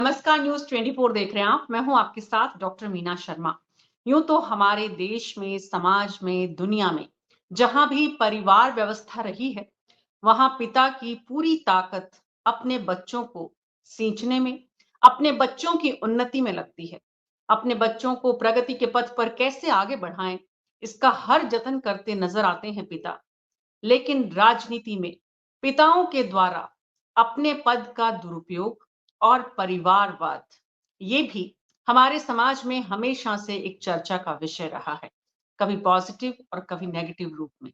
नमस्कार, न्यूज़ 24 देख रहे हैं आप। मैं हूं आपके साथ डॉक्टर मीना शर्मा। यूं तो हमारे देश में, समाज में, दुनिया में जहां भी परिवार व्यवस्था रही है, वहां पिता की पूरी ताकत अपने बच्चों को सींचने में, अपने बच्चों की उन्नति में लगती है। अपने बच्चों को प्रगति के पथ पर कैसे आगे बढ़ाएं, इसका हर जतन करते नजर आते हैं पिता। लेकिन राजनीति में पिताओं के द्वारा अपने पद का दुरुपयोग और परिवारवाद, ये भी हमारे समाज में हमेशा से एक चर्चा का विषय रहा है, कभी पॉजिटिव और कभी नेगेटिव रूप में।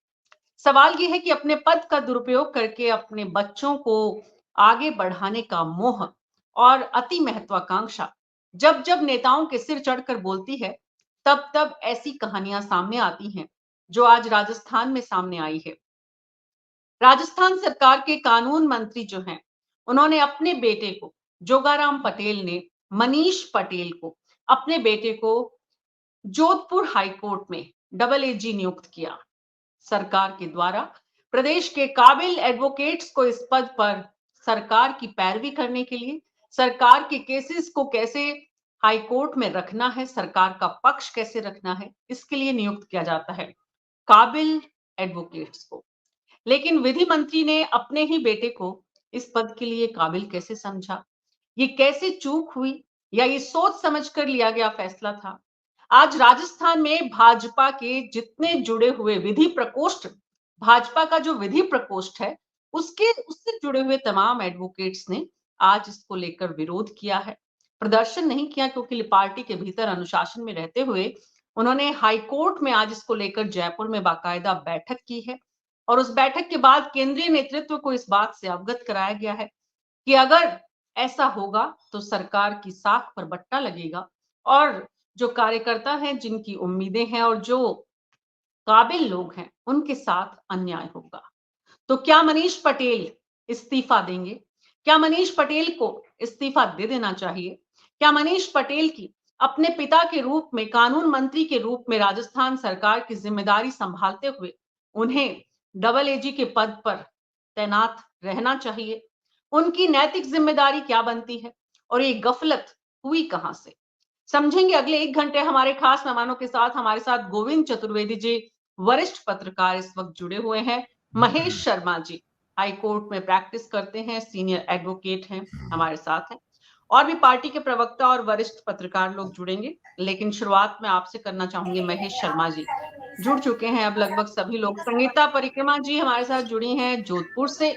सवाल ये है कि अपने पद का दुरुपयोग करके अपने बच्चों को आगे बढ़ाने का मोह और अति महत्वाकांक्षा जब जब नेताओं के सिर चढ़कर बोलती है, तब तब ऐसी कहानियां सामने आती हैं, जो आज राजस्थान में सामने आई है। राजस्थान सरकार के कानून मंत्री जो हैं, उन्होंने अपने बेटे को, जोगाराम पटेल ने मनीष पटेल को, अपने बेटे को जोधपुर हाईकोर्ट में डबल एजी नियुक्त किया। सरकार के द्वारा प्रदेश के काबिल एडवोकेट्स को इस पद पर सरकार की पैरवी करने के लिए, सरकार के केसेस को कैसे हाईकोर्ट में रखना है, सरकार का पक्ष कैसे रखना है, इसके लिए नियुक्त किया जाता है काबिल एडवोकेट्स को। लेकिन विधि मंत्री ने अपने ही बेटे को इस पद के लिए काबिल कैसे समझा? ये कैसे चूक हुई, या ये सोच समझ कर लिया गया फैसला था? आज राजस्थान में भाजपा के जितने जुड़े हुए विधि प्रकोष्ठ, भाजपा का जो विधि प्रकोष्ठ है, उसके उससे जुड़े हुए तमाम एडवोकेट्स ने आज इसको लेकर विरोध किया है। प्रदर्शन नहीं किया, क्योंकि पार्टी के भीतर अनुशासन में रहते हुए उन्होंने हाईकोर्ट में आज इसको लेकर जयपुर में बाकायदा बैठक की है। और उस बैठक के बाद केंद्रीय नेतृत्व को इस बात से अवगत कराया गया है कि अगर ऐसा होगा तो सरकार की साख पर बट्टा लगेगा, और जो कार्यकर्ता हैं, जिनकी उम्मीदें हैं और जो काबिल लोग हैं, उनके साथ अन्याय होगा। तो क्या मनीष पटेल इस्तीफा देंगे? क्या मनीष पटेल को इस्तीफा दे देना चाहिए? क्या मनीष पटेल की अपने पिता के रूप में, कानून मंत्री के रूप में राजस्थान सरकार की जिम्मेदारी संभालते हुए उन्हें डबल एजी के पद पर तैनात रहना चाहिए? उनकी नैतिक जिम्मेदारी क्या बनती है, और ये गफलत हुई कहां से? समझेंगे अगले 1 घंटे हमारे खास मेहमानों के साथ। हमारे साथ गोविंद चतुर्वेदी जी, वरिष्ठ पत्रकार इस वक्त जुड़े हुए हैं। महेश शर्मा जी, हाई कोर्ट में प्रैक्टिस करते हैं, सीनियर एडवोकेट हैं, हमारे साथ हैं। और भी पार्टी के प्रवक्ता और वरिष्ठ पत्रकार लोग जुड़ेंगे, लेकिन शुरुआत में आपसे करना चाहूंगी महेश शर्मा जी। जुड़ चुके हैं अब लगभग सभी लोग। संगीता परिक्रमा जी हमारे साथ जुड़ी हैं जोधपुर से।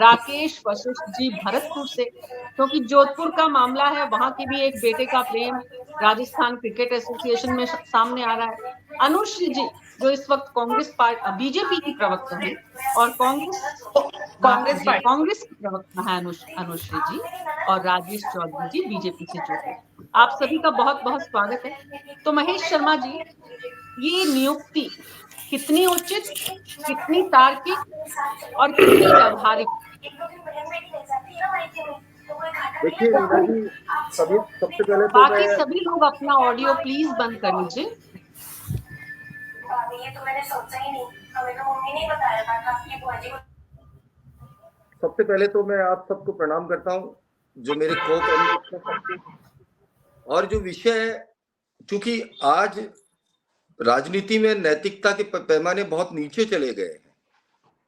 राकेश वशिष्ठ जी भरतपुर से, क्योंकि जोधपुर का मामला है, वहां की भी एक बेटे का प्रेम राजस्थान क्रिकेट एसोसिएशन में सामने आ रहा है। अनुश्री जी, जो इस वक्त कांग्रेस पार्टी बीजेपी की प्रवक्ता हैं, और कांग्रेस पार्टी कांग्रेस की प्रवक्ता है अनुश्री जी, और राजेश चौधरी जी बीजेपी से जुड़े हैं। आप सभी का बहुत बहुत स्वागत है। तो महेश शर्मा जी, ये नियुक्ति कितनी उचित, कितनी तार्किक और कितनी व्यवहारिक? देखिए मीना जी, सभी सबसे पहले तो मैं बाकी सभी लोग अपना ऑडियो प्लीज बंद कर लीजिए। ये तो मैंने सोचा ही नहीं, हमें तो मम्मी ने बताया था आपकी बुआ जी को। सबसे पहले तो मैं आप सबको प्रणाम करता हूँ, जो मेरे को और जो विषय है, चूंकि आज राजनीति में नैतिकता के पैमाने बहुत नीचे चले गए हैं,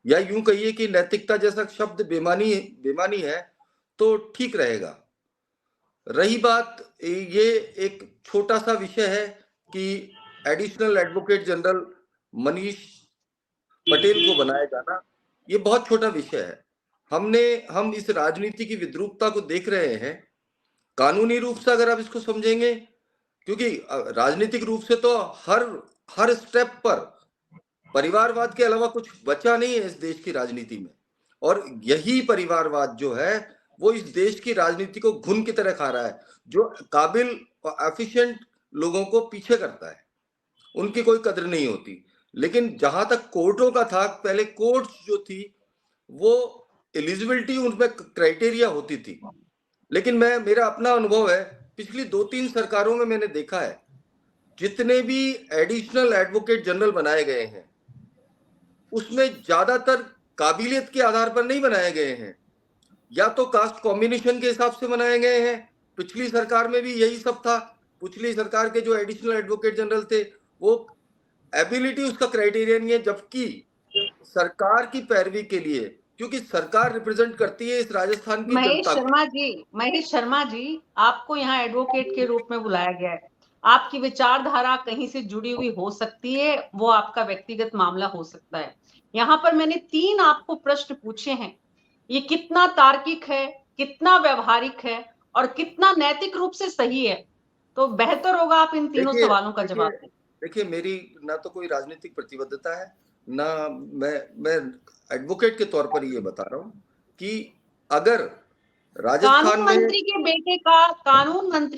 या यूं कहिए कि नैतिकता जैसा शब्द बेमानी बेमानी है तो ठीक रहेगा। रही बात, ये एक छोटा सा विषय है कि additional advocate general Manish Patel को बनाया जाना, ये बहुत छोटा विषय है। हम इस राजनीति की विद्रूपता को देख रहे हैं। कानूनी रूप से अगर आप इसको समझेंगे, क्योंकि राजनीतिक रूप से तो हर स्टेप पर परिवारवाद के अलावा कुछ बचा नहीं है इस देश की राजनीति में, और यही परिवारवाद जो है वो इस देश की राजनीति को घुन की तरह खा रहा है, जो काबिल और एफिशिएंट लोगों को पीछे करता है, उनकी कोई कदर नहीं होती। लेकिन जहां तक कोर्टों का था, पहले कोर्ट्स जो थी वो एलिजिबिलिटी, उनमें क्राइटेरिया होती थी। लेकिन मेरा अपना अनुभव है, पिछली 2-3 सरकारों में मैंने देखा है, जितने भी एडिशनल एडवोकेट जनरल बनाए गए हैं उसमें ज्यादातर काबिलियत के आधार पर नहीं बनाए गए हैं, या तो कास्ट कॉम्बिनेशन के हिसाब से बनाए गए हैं, पिछली सरकार में भी यही सब था। पिछली सरकार के जो एडिशनल एडवोकेट जनरल थे, वो एबिलिटी उसका क्राइटेरिया नहीं है, जबकि सरकार की पैरवी के लिए, क्योंकि सरकार रिप्रेजेंट करती है इस राजस्थान की जनता को। महेश शर्मा जी, आपको यहाँ एडवोकेट के रूप में बुलाया गया है। आपकी विचारधारा कहीं से जुड़ी हुई हो सकती है, वो आपका व्यक्तिगत मामला हो सकता है। यहाँ पर मैंने 3 आपको प्रश्न पूछे हैं, ये कितना तार्किक है, कितना व्यवहारिक है और कितना नैतिक रूप से सही है, तो बेहतर होगा आप इन तीनों सवालों का जवाब दें। देखिए, मेरी ना तो कोई राजनीतिक प्रतिबद्धता है, ना मैं एडवोकेट के तौर पर ये बता रहा हूं कि अगर राजस्थान कानून मंत्री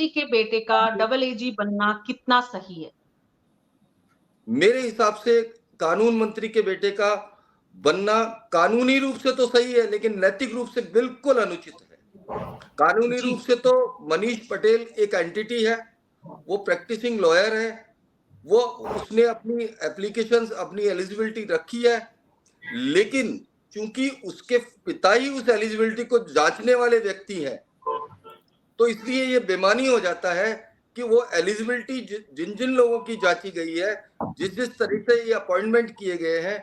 के बेटे का डबल एजी बनना कितना सही है? मेरे हिसाब से कानून मंत्री के बेटे का बनना कानूनी रूप से तो सही है, लेकिन नैतिक रूप से बिल्कुल अनुचित है। कानूनी रूप से तो मनीष पटेल एक एंटिटी है, वो प्रैक्टिसिंग लॉयर है, वो उसने अपनी एप्लीकेशंस, अपनी एलिजिबिलिटी रखी है, लेकिन चूंकि उसके पिता ही उस एलिजिबिलिटी को जांचने वाले व्यक्ति हैं, तो इसलिए ये बेमानी हो जाता है कि वो एलिजिबिलिटी जिन जिन लोगों की जांची गई है, जिस जिस तरीके से ये अपॉइंटमेंट किए गए हैं,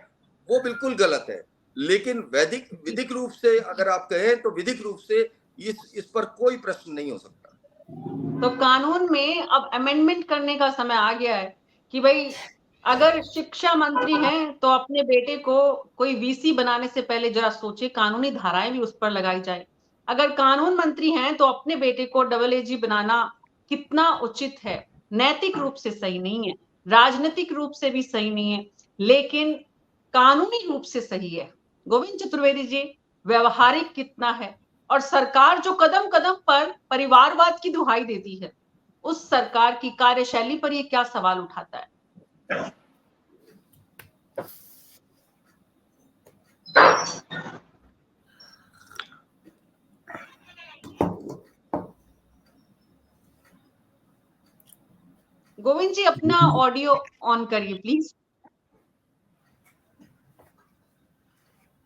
वो बिल्कुल गलत है। लेकिन विधिक रूप से अगर आप कहें तो विधिक रूप से इस पर कोई प्रश्न नहीं हो सकता। तो कानून में अब अमेंडमेंट करने का समय आ गया है कि भाई अगर शिक्षा मंत्री हैं तो अपने बेटे को कोई वीसी बनाने से पहले जरा सोचे, कानूनी धाराएं भी उस पर लगाई जाए। अगर कानून मंत्री हैं तो अपने बेटे को डबल एजी बनाना कितना उचित है? नैतिक रूप से सही नहीं है, राजनीतिक रूप से भी सही नहीं है, लेकिन कानूनी रूप से सही है। गोविंद चतुर्वेदी जी, व्यवहारिक कितना है? और सरकार जो कदम कदम पर परिवारवाद की दुहाई देती है, उस सरकार की कार्यशैली पर ये क्या सवाल उठाता है? गोविंद जी, अपना ऑडियो ऑन करिए प्लीज।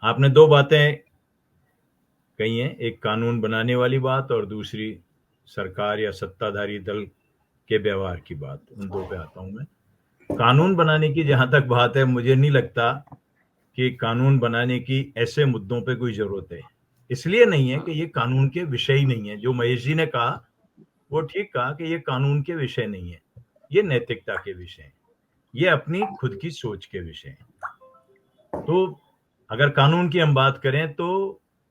आपने 2 बातें कही हैं, एक कानून बनाने वाली बात और दूसरी सरकार या सत्ताधारी दल के व्यवहार की बात। उन 2 पे आता हूं मैं। कानून बनाने की जहां तक बात है, मुझे नहीं लगता कि कानून बनाने की ऐसे मुद्दों पे कोई जरूरत है। इसलिए नहीं है कि ये कानून के विषय ही नहीं है। जो महेश जी ने कहा वो ठीक कहा कि ये कानून के विषय नहीं है, ये नैतिकता के विषय है, ये अपनी खुद की सोच के विषय है। तो अगर कानून की हम बात करें तो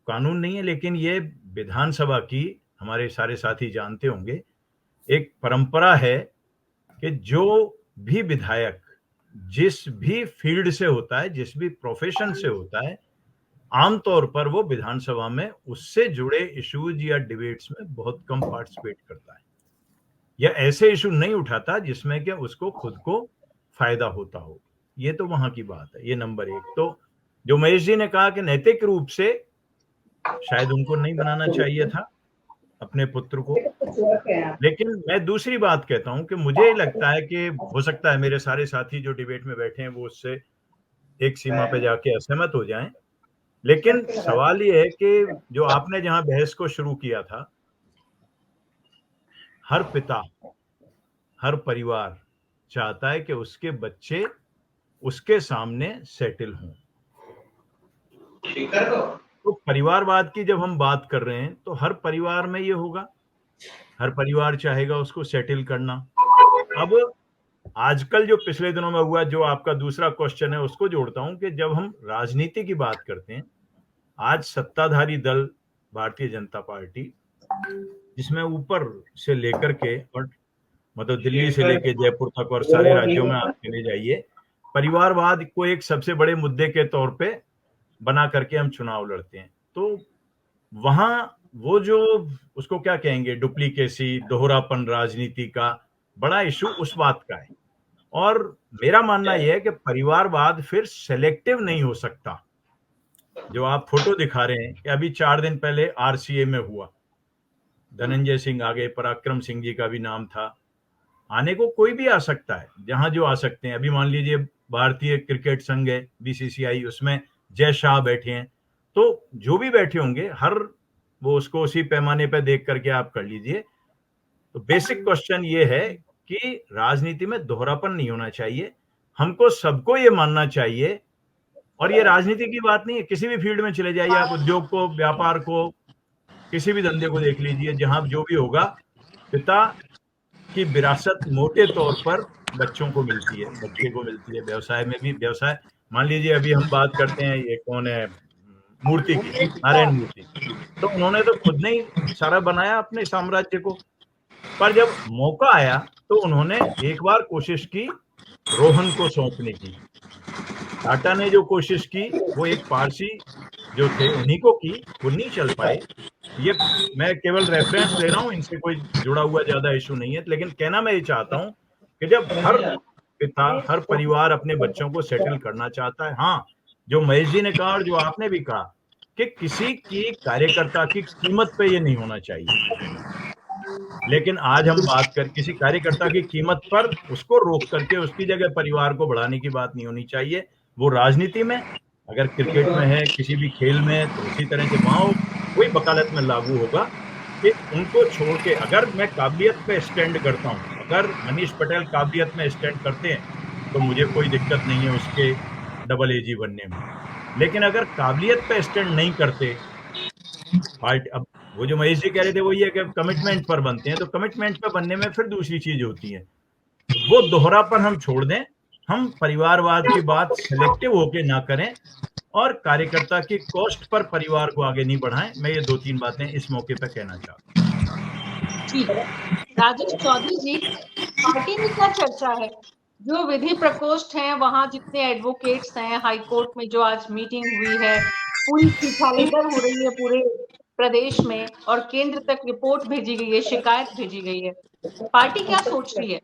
कानून नहीं है, लेकिन ये विधानसभा की, हमारे सारे साथी जानते होंगे, एक परंपरा है कि जो भी विधायक जिस भी फील्ड से होता है, जिस भी प्रोफेशन से होता है, आमतौर पर वो विधानसभा में उससे जुड़े इश्यूज या डिबेट्स में बहुत कम पार्टिसिपेट करता है या ऐसे इशू नहीं उठाता जिसमें कि उसको खुद को फायदा होता हो। ये तो वहां की बात है, ये नंबर 1। तो जो महेश जी ने कहा कि नैतिक रूप से शायद उनको नहीं बनाना चाहिए था अपने पुत्र को, लेकिन मैं दूसरी बात कहता हूं कि मुझे लगता है कि हो सकता है मेरे सारे साथी जो डिबेट में बैठे हैं वो उससे एक सीमा पे जाके असहमत हो जाएं, लेकिन सवाल ये है कि जो आपने जहां बहस को शुरू किया था, हर पिता, हर परिवार चाहता है कि उसके बच्चे उसके सामने सेटल हों। तो परिवारवाद की जब हम बात कर रहे हैं तो हर परिवार में ये होगा, हर परिवार चाहेगा उसको सेटल करना। अब आजकल जो पिछले दिनों में हुआ, जो आपका दूसरा क्वेश्चन है उसको जोड़ता हूं कि जब हम राजनीति की बात करते हैं, आज सत्ताधारी दल भारतीय जनता पार्टी, जिसमें ऊपर से लेकर के और मतलब दिल्ली से लेकर जयपुर तक और सारे राज्यों में आप चले जाइए, परिवारवाद को एक सबसे बड़े मुद्दे के तौर पे बना करके हम चुनाव लड़ते हैं। तो वहां वो जो उसको क्या कहेंगे, डुप्लीकेसी, दोहरापन राजनीति का बड़ा इशू उस बात का है। और मेरा मानना यह है कि परिवारवाद फिर सेलेक्टिव नहीं हो सकता। जो आप फोटो दिखा रहे हैं कि अभी 4 दिन पहले आरसीए में हुआ, धनंजय सिंह आ गए, पराक्रम सिंह जी का भी नाम था, आने को कोई भी आ सकता है, जहां जो आ सकते हैं। अभी मान लीजिए भारतीय क्रिकेट संघ है बीसीसीआई, उसमें जय शाह बैठे हैं, तो जो भी बैठे होंगे हर वो उसको उसी पैमाने पर देख करके आप कर लीजिए। तो बेसिक क्वेश्चन ये है कि राजनीति में दोहरापन नहीं होना चाहिए। हमको सबको ये मानना चाहिए, और ये राजनीति की बात नहीं है, किसी भी फील्ड में चले जाइए आप, उद्योग को, व्यापार को, किसी भी धंधे को देख लीजिए, जहां जो भी होगा, पिता की विरासत मोटे तौर पर बच्चों को मिलती है, बच्चे को मिलती है। व्यवसाय में भी, व्यवसाय मान लीजिए अभी हम बात करते हैं, ये कौन है, मूर्ति की, नारायण मूर्ति, तो उन्होंने तो खुद ने ही सारा बनाया अपने साम्राज्य को, पर जब मौका आया तो उन्होंने एक बार कोशिश की रोहन को सौंपने की। टाटा ने जो कोशिश की वो एक पारसी जो थे उन्हीं को की, वो नहीं चल पाए। ये मैं केवल रेफरेंस ले रहा हूँ, इनसे कोई जुड़ा हुआ ज्यादा इशू नहीं है, लेकिन कहना मैं ये चाहता हूँ कि जब हर पिता, हर परिवार अपने बच्चों को सेटल करना चाहता है, हाँ, जो महेश जी ने कहा और जो आपने भी कहा कि किसी की कार्यकर्ता की कीमत पे ये नहीं होना चाहिए, लेकिन आज हम बात कर किसी कार्यकर्ता की कीमत पर उसको रोक करके उसकी जगह परिवार को बढ़ाने की बात नहीं होनी चाहिए। वो राजनीति में, अगर क्रिकेट में है, किसी भी खेल में, तो उसी तरह से वहां कोई वकालत में लागू होगा कि उनको छोड़ के, अगर मैं काबिलियत पे स्टैंड करता हूं, अगर मनीष पटेल काबिलियत में स्टैंड करते हैं तो मुझे कोई दिक्कत नहीं है उसके डबल एजी बनने में, लेकिन अगर काबिलियत पे स्टैंड नहीं करते पार्टी, अब वो जो महेश जी कह रहे थे वो ये कि कमिटमेंट पर बनते हैं, तो कमिटमेंट पर बनने में फिर दूसरी चीज होती है, वो दोहरापन हम छोड़ दें, हम परिवारवाद की बात सिलेक्टिव होके ना करें और कार्यकर्ता की कॉस्ट पर परिवार को आगे नहीं बढ़ाएं। मैं ये 2-3 बातें इस मौके पर कहना चाहता हूँ। ठीक है, राजेश चौधरी जी, पार्टी में क्या चर्चा है? जो विधि प्रकोष्ठ हैं, वहां जितने एडवोकेट्स हैं, हाई कोर्ट में जो आज मीटिंग हुई है, पूरी खिंचालेदर हो रही है पूरे प्रदेश में, और केंद्र तक रिपोर्ट भेजी गई है, शिकायत भेजी गई है, पार्टी क्या सोच रही है?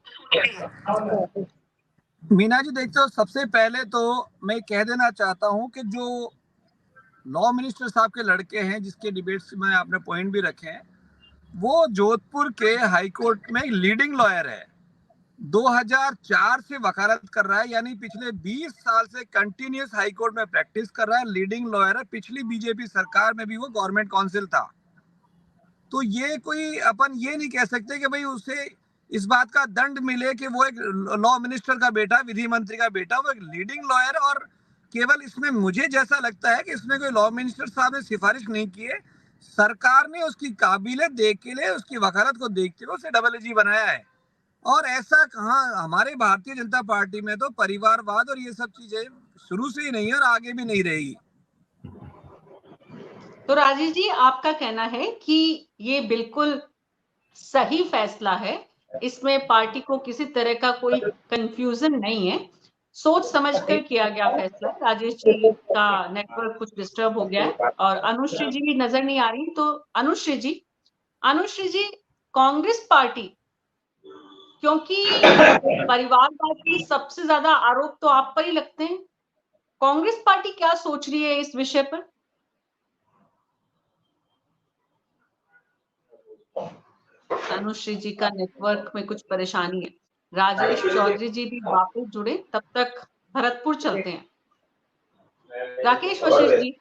मीना जी, देखते हो, सबसे पहले तो मैं कह देना चाहता हूं कि जो लॉ मिनिस्टर साहब के लड़के हैं, जिसके डिबेट्स में आपने पॉइंट भी रखे हैं, वो जोधपुर के हाई कोर्ट में लीडिंग लॉयर है, 2004 से वकालत कर रहा है, यानी पिछले 20 साल से कंटिन्यूस हाई कोर्ट में प्रैक्टिस कर रहा है, लीडिंग लॉयर है। पिछली बीजेपी सरकार में भी वो गवर्नमेंट काउंसिल था। तो ये कोई अपन ये नहीं कह सकते कि भाई उसे इस बात का दंड मिले कि वो एक लॉ मिनिस्टर का बेटा, विधि मंत्री का बेटा, वो एक लीडिंग लॉयर, और केवल इसमें मुझे जैसा लगता है कि इसमें कोई लॉ मिनिस्टर साहब ने सिफारिश नहीं की है, सरकार ने उसकी काबिलियत देख के लिए, उसकी वकालत को देखते हुए उसे डबल एजी बनाया है। और ऐसा कहाँ, हमारे भारतीय जनता पार्टी में तो परिवारवाद और ये सब चीजें शुरू से ही नहीं है और आगे भी नहीं रहेगी। तो राजेश जी, आपका कहना है कि ये बिल्कुल सही फैसला है, इसमें पार्टी को किसी तरह का कोई कंफ्यूजन नहीं है, सोच समझकर किया गया फैसला। राजेश जी का नेटवर्क कुछ डिस्टर्ब हो गया है और अनुश्री जी भी नजर नहीं आ रही, तो अनुश्री जी, कांग्रेस पार्टी, क्योंकि परिवारवाद की सबसे ज्यादा आरोप तो आप पर ही लगते हैं, कांग्रेस पार्टी क्या सोच रही है इस विषय पर? अनुश्री जी का नेटवर्क में कुछ परेशानी है। राजेश चौधरी जी भी वापस जुड़े, तब तक भरतपुर चलते हैं। राकेश वशिष्ठ जी,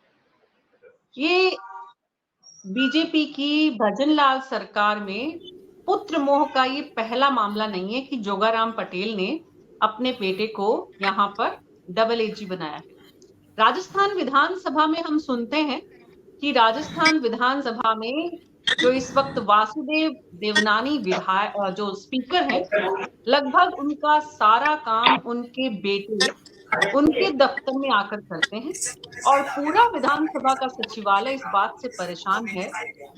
ये बीजेपी की भजनलाल सरकार में पुत्र मोह का ये पहला मामला नहीं है कि जोगाराम पटेल ने अपने बेटे को यहाँ पर डबल एजी बनाया है। राजस्थान विधानसभा में हम सुनते हैं कि राजस्थान विधानसभा में जो इस वक्त वासुदेव देवनानी विधायक जो स्पीकर हैं, लगभग उनका सारा काम उनके बेटे उनके दफ्तर में आकर करते हैं, और पूरा विधानसभा का सचिवालय इस बात से परेशान है,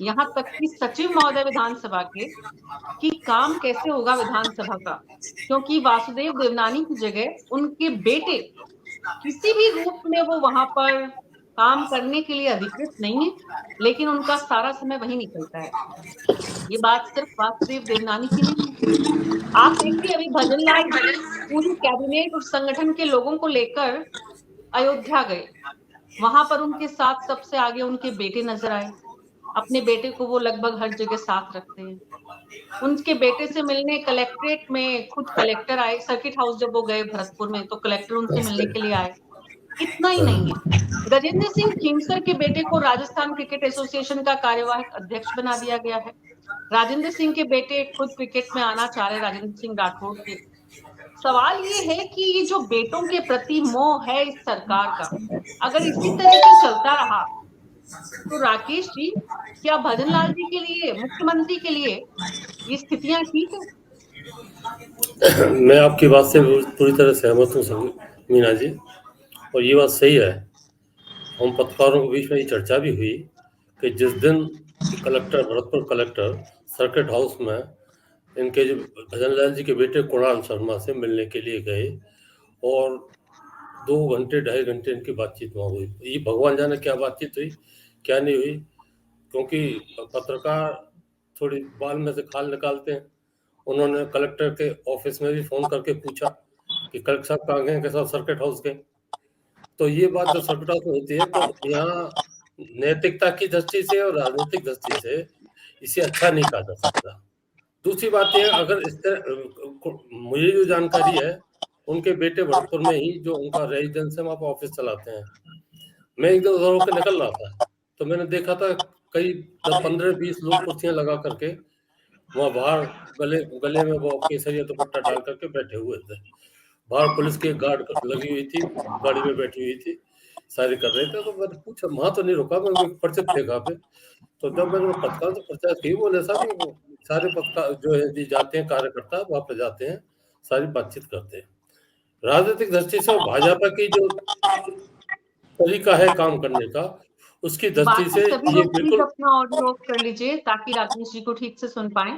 यहाँ तक कि सचिव महोदय विधानसभा के, कि काम कैसे होगा विधानसभा का, क्योंकि वासुदेव देवनानी की जगह उनके बेटे किसी भी रूप में वो वहां पर काम करने के लिए अधिकृत नहीं है, लेकिन उनका सारा समय वही निकलता है। ये बात सिर्फ वासुदेव देवनानी की नहीं है। आप देखिए, अभी भजनलाल जी पूरी कैबिनेट और संगठन के लोगों को लेकर अयोध्या गए, वहां पर उनके साथ सबसे आगे उनके बेटे नजर आए। अपने बेटे को वो लगभग हर जगह साथ रखते हैं। उनके बेटे से मिलने कलेक्ट्रेट में खुद कलेक्टर आए, सर्किट हाउस जब वो गए भरतपुर में, तो कलेक्टर उनसे मिलने के लिए आए। इतना ही नहीं है, गजेंद्र सिंह खींवसर के बेटे को राजस्थान क्रिकेट एसोसिएशन का कार्यवाहक अध्यक्ष बना दिया गया है। राजेंद्र सिंह के बेटे खुद क्रिकेट में आना चाह रहे, राजेंद्र सिंह राठौड़ के। सवाल ये है कि ये जो बेटों के प्रति मोह है इस सरकार का, अगर इसी तरह से चलता रहा तो राकेश जी, क्या भजन लाल जी के लिए, मुख्यमंत्री के लिए ये स्थितियां ठीक है? मैं आपकी बात से पूरी तरह सहमत हूँ मीना जी, और ये बात सही है। हम पत्रकारों के बीच में ये चर्चा भी हुई कि जिस दिन collector, Bharatpur collector circuit house में इनके जो भजन लाल जी के बेटे कुणाल शर्मा से मिलने के लिए गए और 2 घंटे 2.5 घंटे इनकी बातचीत वहाँ हुई। ये भगवान जाने क्या बातचीत हुई, क्या नहीं हुई, क्योंकि पत्रकार थोड़ी बाल में से खाल निकालते हैं। उन्होंने कलेक्टर के ऑफिस में भी फोन करके पूछा कि कलेक्टर साहब कहाँ गए, के साथ सर्किट हाउस गए। तो ये बात जो सर्किट हाउस में होती है, तो यहाँ नैतिकता की दृष्टि से और राजनीतिक दृष्टि से इसे अच्छा नहीं कहा जा सकता। दूसरी बात यह, अगर इस तरह मुझे जो जानकारी है, उनके बेटे भरतपुर में ही जो उनका रेजिडेंस है वहाँ पर ऑफिस चलाते हैं। मैं एक दो उधर होकर निकल रहा था तो मैंने देखा था कई 15-20 लोग कुर्सियां लगा करके वहाँ बाहर गले में वो केसरिया दुपट्टा डाल करके बैठे हुए थे। बाहर पुलिस की गार्ड लगी हुई थी, गाड़ी में बैठी हुई थी, सारे कर रहे थे। तो मैंने पूछा, वहां तो नहीं रुका, मैं पर्चे थे कहाँ पे। तो जब मैंने पत्रकार से पर्चा की, बोले साहब वो सारे पत्रकार जो है जाते हैं, कार्यकर्ता वहां पर जाते हैं, सारी बातचीत करते हैं। राजनीतिक दृष्टि से भाजपा की जो तरीका है काम करने का, उसकी दृष्टि से सभी ये लोग प्लीज अपना ऑडियो ऑफ कर लीजिए ताकि राकेश जी को ठीक से सुन पाए।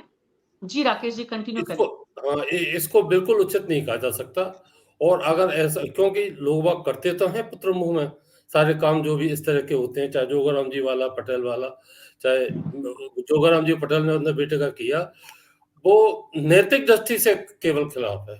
जी राकेश जी कंटिन्यू करें। इसको बिल्कुल उचित नहीं कहा जा सकता। और अगर ऐसा, क्योंकि लोग बाग करते तो हैं पुत्र मुंह में सारे काम जो भी इस तरह के होते हैं, चाहे जोगाराम जी वाला, पटेल वाला, चाहे जोगाराम जी पटेल ने अपने बेटे का किया, वो नैतिक दृष्टि से केवल खिलाफ है।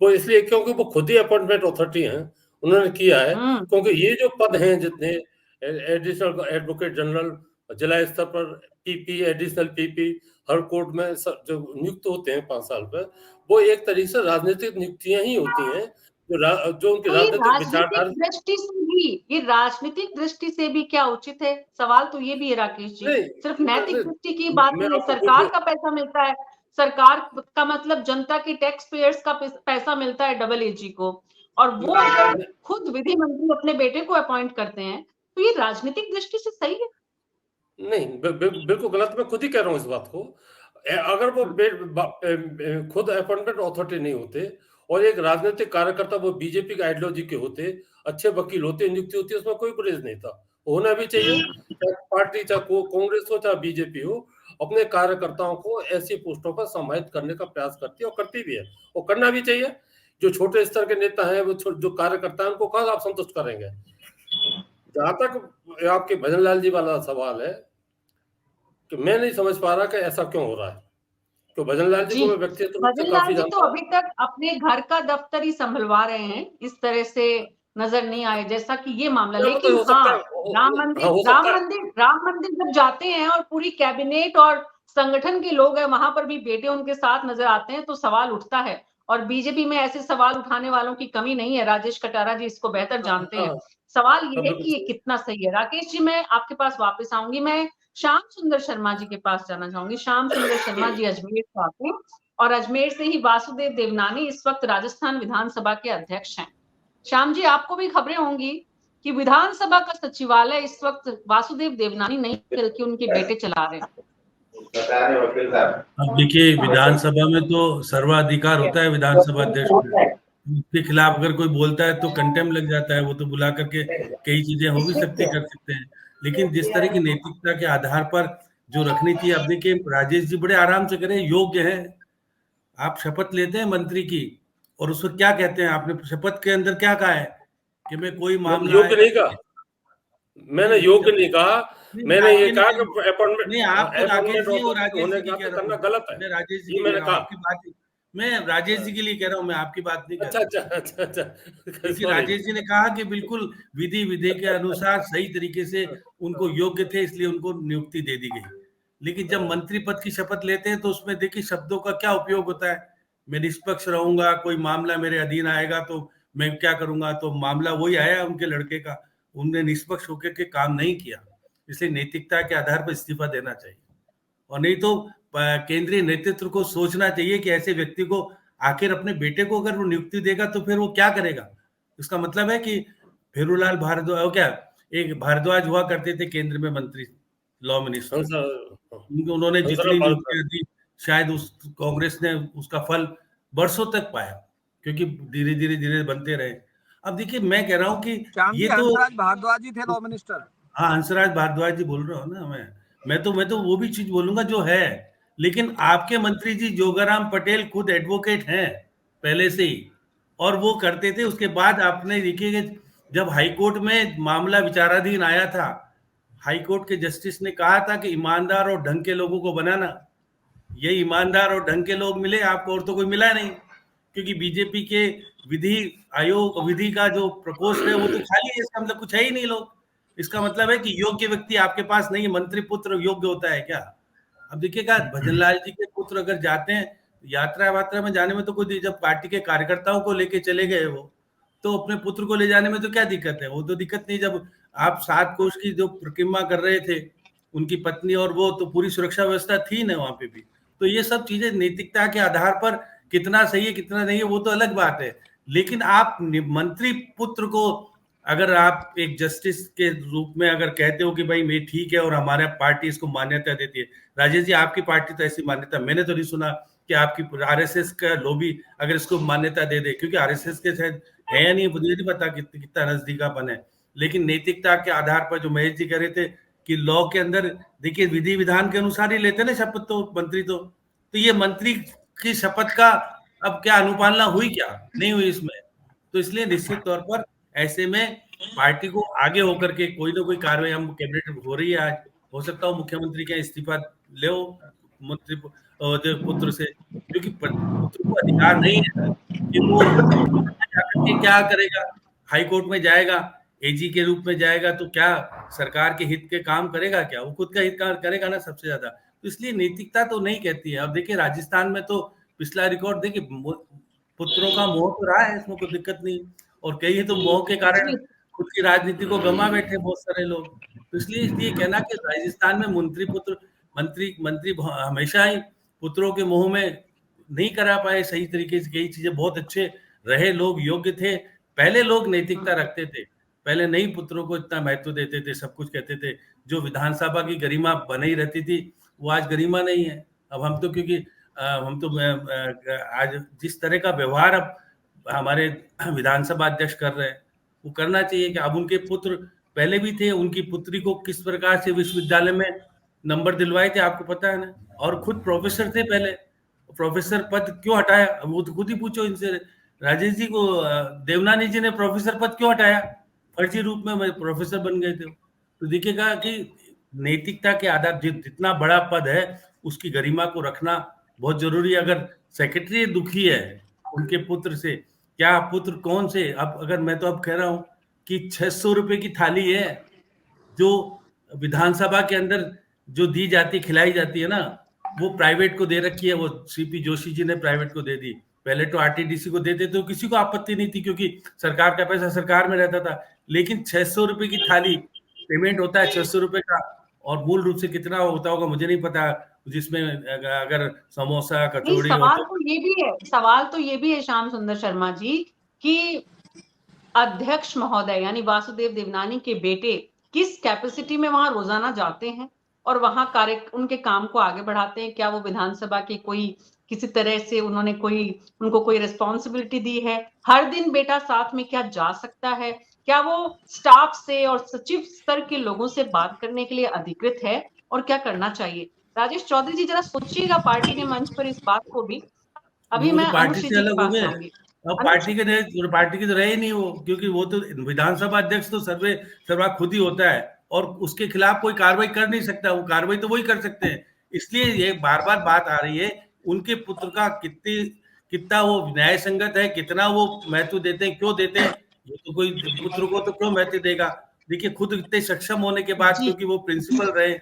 वो इसलिए क्योंकि वो खुद ही अपॉइंटमेंट अथॉरिटी हैं, उन्होंने किया है। क्योंकि ये जो पद हैं जितने एडिशनल एडवोकेट जनरल, जिला स्तर पर पीपी, एडिशनल पीपी, हर कोर्ट में जो नियुक्त होते हैं 5 साल पर, वो एक तरीके से राजनीतिक नियुक्तियां ही होती हैं जो उनकी तो ये राजनीतिक विचारधारा। राजनीतिक दृष्टि से भी, ये राजनीतिक दृष्टि से भी क्या उचित है? सवाल तो ये भी है राकेश जी, सिर्फ नैतिक दृष्टि की बात नहीं है। सरकार का पैसा मिलता है, सरकार का मतलब जनता के टैक्स पेयर्स का पैसा मिलता है डबल एजी को, और वो अगर खुद विधि मंत्री अपने बेटे को अपॉइंट करते हैं तो ये राजनीतिक दृष्टि से सही है? नहीं, बिल्कुल गलत। मैं खुद ही कह रहा हूँ इस बात को। अगर वो खुद अपॉइंटमेंट अथॉरिटी नहीं होते और एक राजनीतिक कार्यकर्ता, वो बीजेपी के आइडियोलॉजी के होते, अच्छे वकील होते, नियुक्ति होती, उसमें कोई गुरेज नहीं था। होना भी चाहिए, चाहे पार्टी, चाहे कांग्रेस हो, चाहे बीजेपी हो, अपने कार्यकर्ताओं को ऐसी पोस्टों पर सम्मानित करने का प्रयास करती है और करती भी है, और करना भी चाहिए। जो छोटे स्तर के नेता हैं, वो जो कार्यकर्ता है, उनको कहाँ आप संतुष्ट करेंगे। जहां तक आपके भजन लाल जी वाला सवाल है, कि मैं नहीं समझ पा रहा कि ऐसा क्यों हो रहा है। तो भजन लाल जी को मैं व्यक्तिगत रूप से काफी जानता हूं। तो अभी तक अपने घर का दफ्तर ही संभलवा रहे हैं, इस तरह से नजर नहीं आए जैसा कि ये मामला। लेकिन हाँ, राम मंदिर जब जाते हैं और पूरी कैबिनेट और संगठन के लोग हैं वहां पर भी बेटे उनके साथ नजर आते हैं तो सवाल उठता है। और बीजेपी में ऐसे सवाल उठाने वालों की कमी नहीं है, राजेश कटारा जी इसको बेहतर जानते हैं। सवाल ये है कि ये कितना सही है। राकेश जी, मैं आपके पास वापस आऊंगी। मैं श्याम सुंदर शर्मा जी के पास जाना चाहूंगी। श्याम सुंदर शर्मा जी अजमेर से आते हैं और अजमेर से ही वासुदेव देवनानी इस वक्त राजस्थान विधानसभा के अध्यक्ष हैं। श्याम जी, आपको भी खबरें होंगी कि विधानसभा का सचिवालय इस वक्त वासुदेव देवनानी नहीं बल्कि उनके बेटे चला रहे हैं। अब देखिए, विधानसभा में तो सर्वाधिकार होता है विधानसभा अध्यक्ष को। उसके खिलाफ अगर कोई बोलता है तो कंटेम लग जाता है, वो तो बुला करके कई चीजें हो भी सकती, कर सकते हैं। लेकिन जिस तरह की नैतिकता के आधार पर जो रखनी चाहिए, अब देखिए राजेश जी बड़े आराम से करें, योग्य है। आप शपथ लेते हैं मंत्री की और उसको क्या कहते हैं, आपने शपथ के अंदर क्या कहा है कि मैं कोई मामला योग्य नहीं कहा, मैंने योग्य नहीं कहा, मैंने ये कहा कि अपॉइंटमेंट नहीं, आप तो राकेश जी और राजेश जी की करना गलत है। मैं राजेश जी मैंने कहा आपकी बात, मैं राजेश जी के लिए कह रहा हूं, मैं आपकी बात नहीं कर रहा। अच्छा। क्योंकि राजेश जी ने कहा कि बिल्कुल विधि विधेय के अनुसार सही तरीके से उनको योग्य थे, इसलिए उनको नियुक्ति दे दी गई। लेकिन जब मंत्री पद की शपथ लेते हैं तो उसमें देखिए शब्दों का क्या उपयोग होता है। मैं निष्पक्ष रहूंगा, कोई मामला मेरे अधीन आएगा तो मैं क्या करूंगा, तो मामला वही आया उनके लड़के का, उनने निष्पक्ष होकर के काम नहीं किया, इसलिए नैतिकता के आधार पर इस्तीफा देना चाहिए। और नहीं तो केंद्रीय नेतृत्व को सोचना चाहिए कि ऐसे व्यक्ति को आखिर अपने बेटे को अगर वो नियुक्ति देगा तो फिर वो क्या करेगा। इसका मतलब है कि फेरूलाल भारद्वाज, क्या एक भारद्वाज हुआ करते थे केंद्र में मंत्री, लॉ मिनिस्टर, उन्होंने जितनी नियुक्तियां दी शायद उस कांग्रेस ने उसका फल बरसों तक पाया, क्योंकि धीरे धीरे बनते रहे। अब देखिए मैं कह रहा हूँ कि ये तो हंसराज भारद्वाज जी थे लॉ मिनिस्टर। हाँ, हंसराज भारद्वाज जी बोल रहा हूँ ना मैं तो वो भी चीज बोलूंगा जो है। लेकिन आपके मंत्री जी जोगाराम पटेल खुद एडवोकेट हैं पहले से ही, और वो करते थे। उसके बाद आपने देखिए जब हाईकोर्ट में मामला विचाराधीन आया था, हाईकोर्ट के जस्टिस ने कहा था कि ईमानदार और ढंग के लोगों को बनाना। ये ईमानदार और ढंग के लोग मिले आपको, और तो कोई मिला नहीं, क्योंकि बीजेपी के विधि आयोग, विधि का जो प्रकोष्ठ है वो तो खाली है। इसका मतलब कुछ है ही नहीं लोग। इसका मतलब है कि योग्य व्यक्ति आपके पास नहीं है। मंत्री पुत्र योग्य होता है क्या? अब देखिएगा, भजनलाल जी के पुत्र अगर जाते हैं यात्रा वात्रा में जाने में तो कोई, जब पार्टी के कार्यकर्ताओं को लेके चले गए वो, तो अपने पुत्र को ले जाने में तो क्या दिक्कत है? वो तो दिक्कत नहीं। जब आप 7 कोष की जो परिक्रमा कर रहे थे, उनकी पत्नी और वो, तो पूरी सुरक्षा व्यवस्था थी ना वहां पे भी। तो ये सब चीजें नैतिकता के आधार पर कितना सही है कितना नहीं है वो तो अलग बात है। लेकिन आप मंत्री पुत्र को अगर आप एक जस्टिस के रूप में अगर कहते हो कि भाई मैं ठीक है और हमारा पार्टी इसको मान्यता देती है, राजेश जी आपकी पार्टी तो ऐसी मान्यता मैंने तो नहीं सुना कि आपकी आरएसएस का लॉबी अगर इसको मान्यता दे दे, क्योंकि आरएसएस के शायद है या नहीं मुझे नहीं पता कितना नजदीकापन है। लेकिन नैतिकता के आधार पर जो महेश जी कह रहे थे कि लॉ के अंदर देखिए विधि विधान के अनुसार ही लेते ना शपथ, तो मंत्री तो ये मंत्री की शपथ का अब क्या अनुपालना हुई, क्या नहीं हुई इसमें। तो इसलिए निश्चित तौर पर ऐसे में पार्टी को आगे होकर के कोई ना कोई कार्रवाई, हम कैबिनेट हो रही है आज, हो सकता हो मुख्यमंत्री का इस्तीफा ले मंत्री पुत्र से, क्योंकि पुत्र को अधिकार नहीं है कि वो जाकर क्या करेगा। हाई कोर्ट में जाएगा, एजी के रूप में जाएगा, तो क्या सरकार के हित के काम करेगा? क्या वो खुद का हित करेगा ना सबसे ज्यादा। तो इसलिए नैतिकता तो नहीं कहती है। अब देखिए राजस्थान में तो पिछला रिकॉर्ड देखिए, पुत्रों का मोह तो रहा है, इसमें कोई दिक्कत नहीं, और कई तो मोह के कारण खुद की राजनीति को गंवा बैठे बहुत सारे लोग। तो इसलिए कहना कि राजस्थान में मंत्री हमेशा ही पुत्रों के मोह में नहीं करा पाए सही तरीके से कई चीजें। बहुत अच्छे रहे लोग, योग्य थे, पहले लोग नैतिकता रखते थे, पहले नहीं पुत्रों को इतना महत्व देते थे, सब कुछ कहते थे। जो विधानसभा की गरिमा बनी रहती थी वो आज गरिमा नहीं है। अब हम तो क्योंकि हम तो आज जिस तरह का व्यवहार अब हमारे विधानसभा अध्यक्ष कर रहे हैं वो करना चाहिए कि अब उनके पुत्र पहले भी थे, उनकी पुत्री को किस प्रकार से विश्वविद्यालय में नंबर दिलवाए थे आपको पता है ना, और खुद प्रोफेसर थे पहले, प्रोफेसर पद क्यों हटाया वो तो खुद ही पूछो इनसे। राजेश जी को देवनानी जी ने प्रोफेसर पद क्यों हटाया? फर्जी रूप में प्रोफेसर बन गए थे। तो देखिएगा कि नैतिकता के आधार जितना बड़ा पद है उसकी गरिमा को रखना बहुत जरूरी है। अगर सेक्रेटरी दुखी है उनके पुत्र से, क्या पुत्र कौन से, अब अगर मैं तो अब कह रहा हूं कि 600 रुपए की थाली है जो विधानसभा के अंदर जो दी जाती खिलाई जाती है ना, वो प्राइवेट को दे रखी है। वो सीपी जोशी जी ने प्राइवेट को दे दी। पहले तो आरटीडीसी को देते तो किसी को आपत्ति नहीं थी क्योंकि सरकार का पैसा सरकार में रहता था। लेकिन 600 रुपए की थाली पेमेंट होता है 600 रुपए का, और मूल रूप से कितना होता होगा मुझे नहीं पता, जिसमें अगर समोसा कचौड़ी सवाल तो ये भी है श्याम सुंदर शर्मा जी कि अध्यक्ष महोदय यानी वासुदेव देवनानी के बेटे किस कैपेसिटी में वहां रोजाना जाते हैं और वहां उनके काम को आगे बढ़ाते हैं। क्या वो विधानसभा के कोई किसी तरह से उन्होंने उनको कोई रिस्पॉन्सिबिलिटी दी है? हर दिन बेटा साथ में क्या जा सकता है? क्या वो स्टाफ से और सचिव स्तर के लोगों से बात करने के लिए अधिकृत है? और क्या करना चाहिए? राजेश चौधरी जी जरा सोचिएगा पार्टी के मंच पर इस बात को भी। अभी मैं पार्टी से अलग हो गए, अब पार्टी के तो रहे नहीं वो, क्योंकि वो तो विधानसभा अध्यक्ष तो सर्वा खुद ही होता है और उसके खिलाफ कोई कार्रवाई कर नहीं सकता। वो कार्रवाई तो वही कर सकते हैं। इसलिए ये बार बार बात आ रही है उनके पुत्र का कितना वो न्याय संगत है, कितना वो महत्व देते हैं, क्यों देते हैं। ये तो कोई पुत्र को तो क्यों महत्व देगा? देखिए खुद इतने सक्षम होने के बाद, क्योंकि वो प्रिंसिपल रहे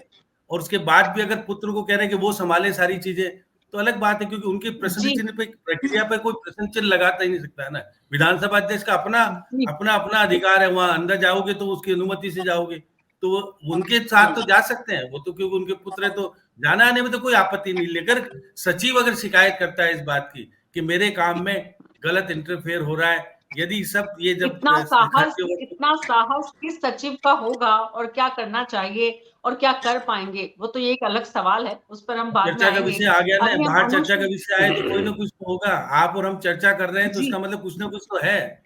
और उसके बाद भी अगर पुत्र को कह रहे हैं कि वो संभाले सारी चीजें, तो अलग बात है, क्योंकि उनकी प्रश्न चिन्ह पे, प्रक्रिया पे कोई प्रश्न चिन्ह लगाता ही नहीं सकता है ना। विधानसभा अध्यक्ष का अपना अधिकार है, वहां अंदर जाओगे तो उसकी अनुमति से जाओगे। तो वो उनके साथ तो जा सकते हैं, वो तो क्योंकि उनके पुत्र है, तो जाना आने में तो कोई आपत्ति नहीं। लेकर सचिव अगर शिकायत करता है इस बात की कि मेरे काम में गलत इंटरफेयर हो रहा है, यदि सब ये जब इतना साहस किस सचिव का होगा और क्या करना चाहिए और क्या कर पाएंगे, वो तो ये एक अलग सवाल है, उस पर हम बाद में चर्चा का विषय आ गया ना, बाहर चर्चा का विषय आए तो कोई ना कुछ तो होगा। आप और हम चर्चा कर रहे हैं तो इसका मतलब कुछ ना कुछ तो है।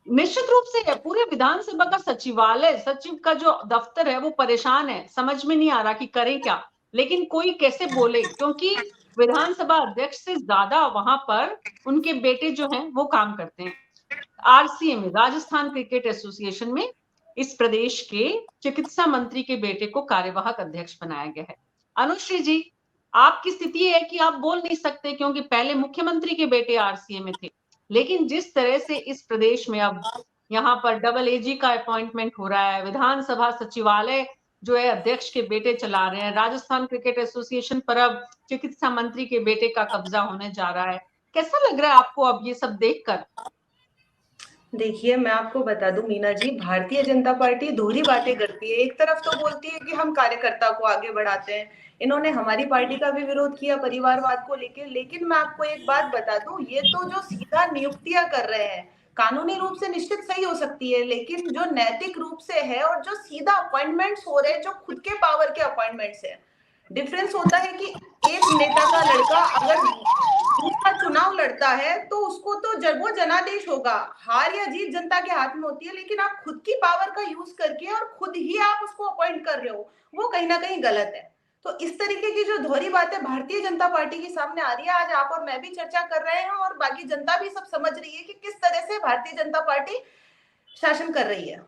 निश्चित रूप से पूरे विधानसभा का सचिवालय, सचिव का जो दफ्तर है वो परेशान है, समझ में नहीं आ रहा कि करें क्या, लेकिन कोई कैसे बोले, क्योंकि विधानसभा अध्यक्ष से ज्यादा वहां पर उनके बेटे जो हैं वो काम करते हैं। आरसीएम, राजस्थान क्रिकेट एसोसिएशन में इस प्रदेश के चिकित्सा मंत्री के बेटे को कार्यवाहक अध्यक्ष बनाया गया है। अनुश्री जी, आपकी स्थिति है कि आप बोल नहीं सकते क्योंकि पहले मुख्यमंत्री के बेटे आरसीएम में थे, लेकिन जिस तरह से इस प्रदेश में अब यहाँ पर डबल एजी का अपॉइंटमेंट हो रहा है, विधानसभा सचिवालय जो है अध्यक्ष के बेटे चला रहे हैं, राजस्थान क्रिकेट एसोसिएशन पर अब चिकित्सा मंत्री के बेटे का कब्जा होने जा रहा है, कैसा लग रहा है आपको अब ये सब देखकर? देखिए, मैं आपको बता दूं मीना जी, भारतीय जनता पार्टी दोहरी बातें करती है। एक तरफ तो बोलती है कि हम कार्यकर्ता को आगे बढ़ाते हैं, इन्होंने हमारी पार्टी का भी विरोध किया परिवारवाद को लेकर, लेकिन मैं आपको एक बात बता दूं, ये तो जो सीधा नियुक्तियां कर रहे हैं कानूनी रूप से निश्चित सही हो सकती है, लेकिन जो नैतिक रूप से है और जो सीधा अपॉइंटमेंट्स हो रहे हैं, जो खुद के पावर के अपॉइंटमेंट्स है, डिफरेंस होता है कि एक नेता का लड़का अगर दूसरा चुनाव लड़ता है तो उसको तो वो जनादेश होगा, हार या जीत जनता के हाथ में होती है, लेकिन आप खुद की पावर का यूज करके और खुद ही आप उसको अपॉइंट कर रहे हो, वो कहीं ना कहीं गलत है। तो इस तरीके की जो दोहरी बातें भारतीय जनता पार्टी के सामने आ रही है, आज आप और मैं भी चर्चा कर रहे हैं और बाकी जनता भी सब समझ रही है कि किस तरह से भारतीय जनता पार्टी शासन कर रही है।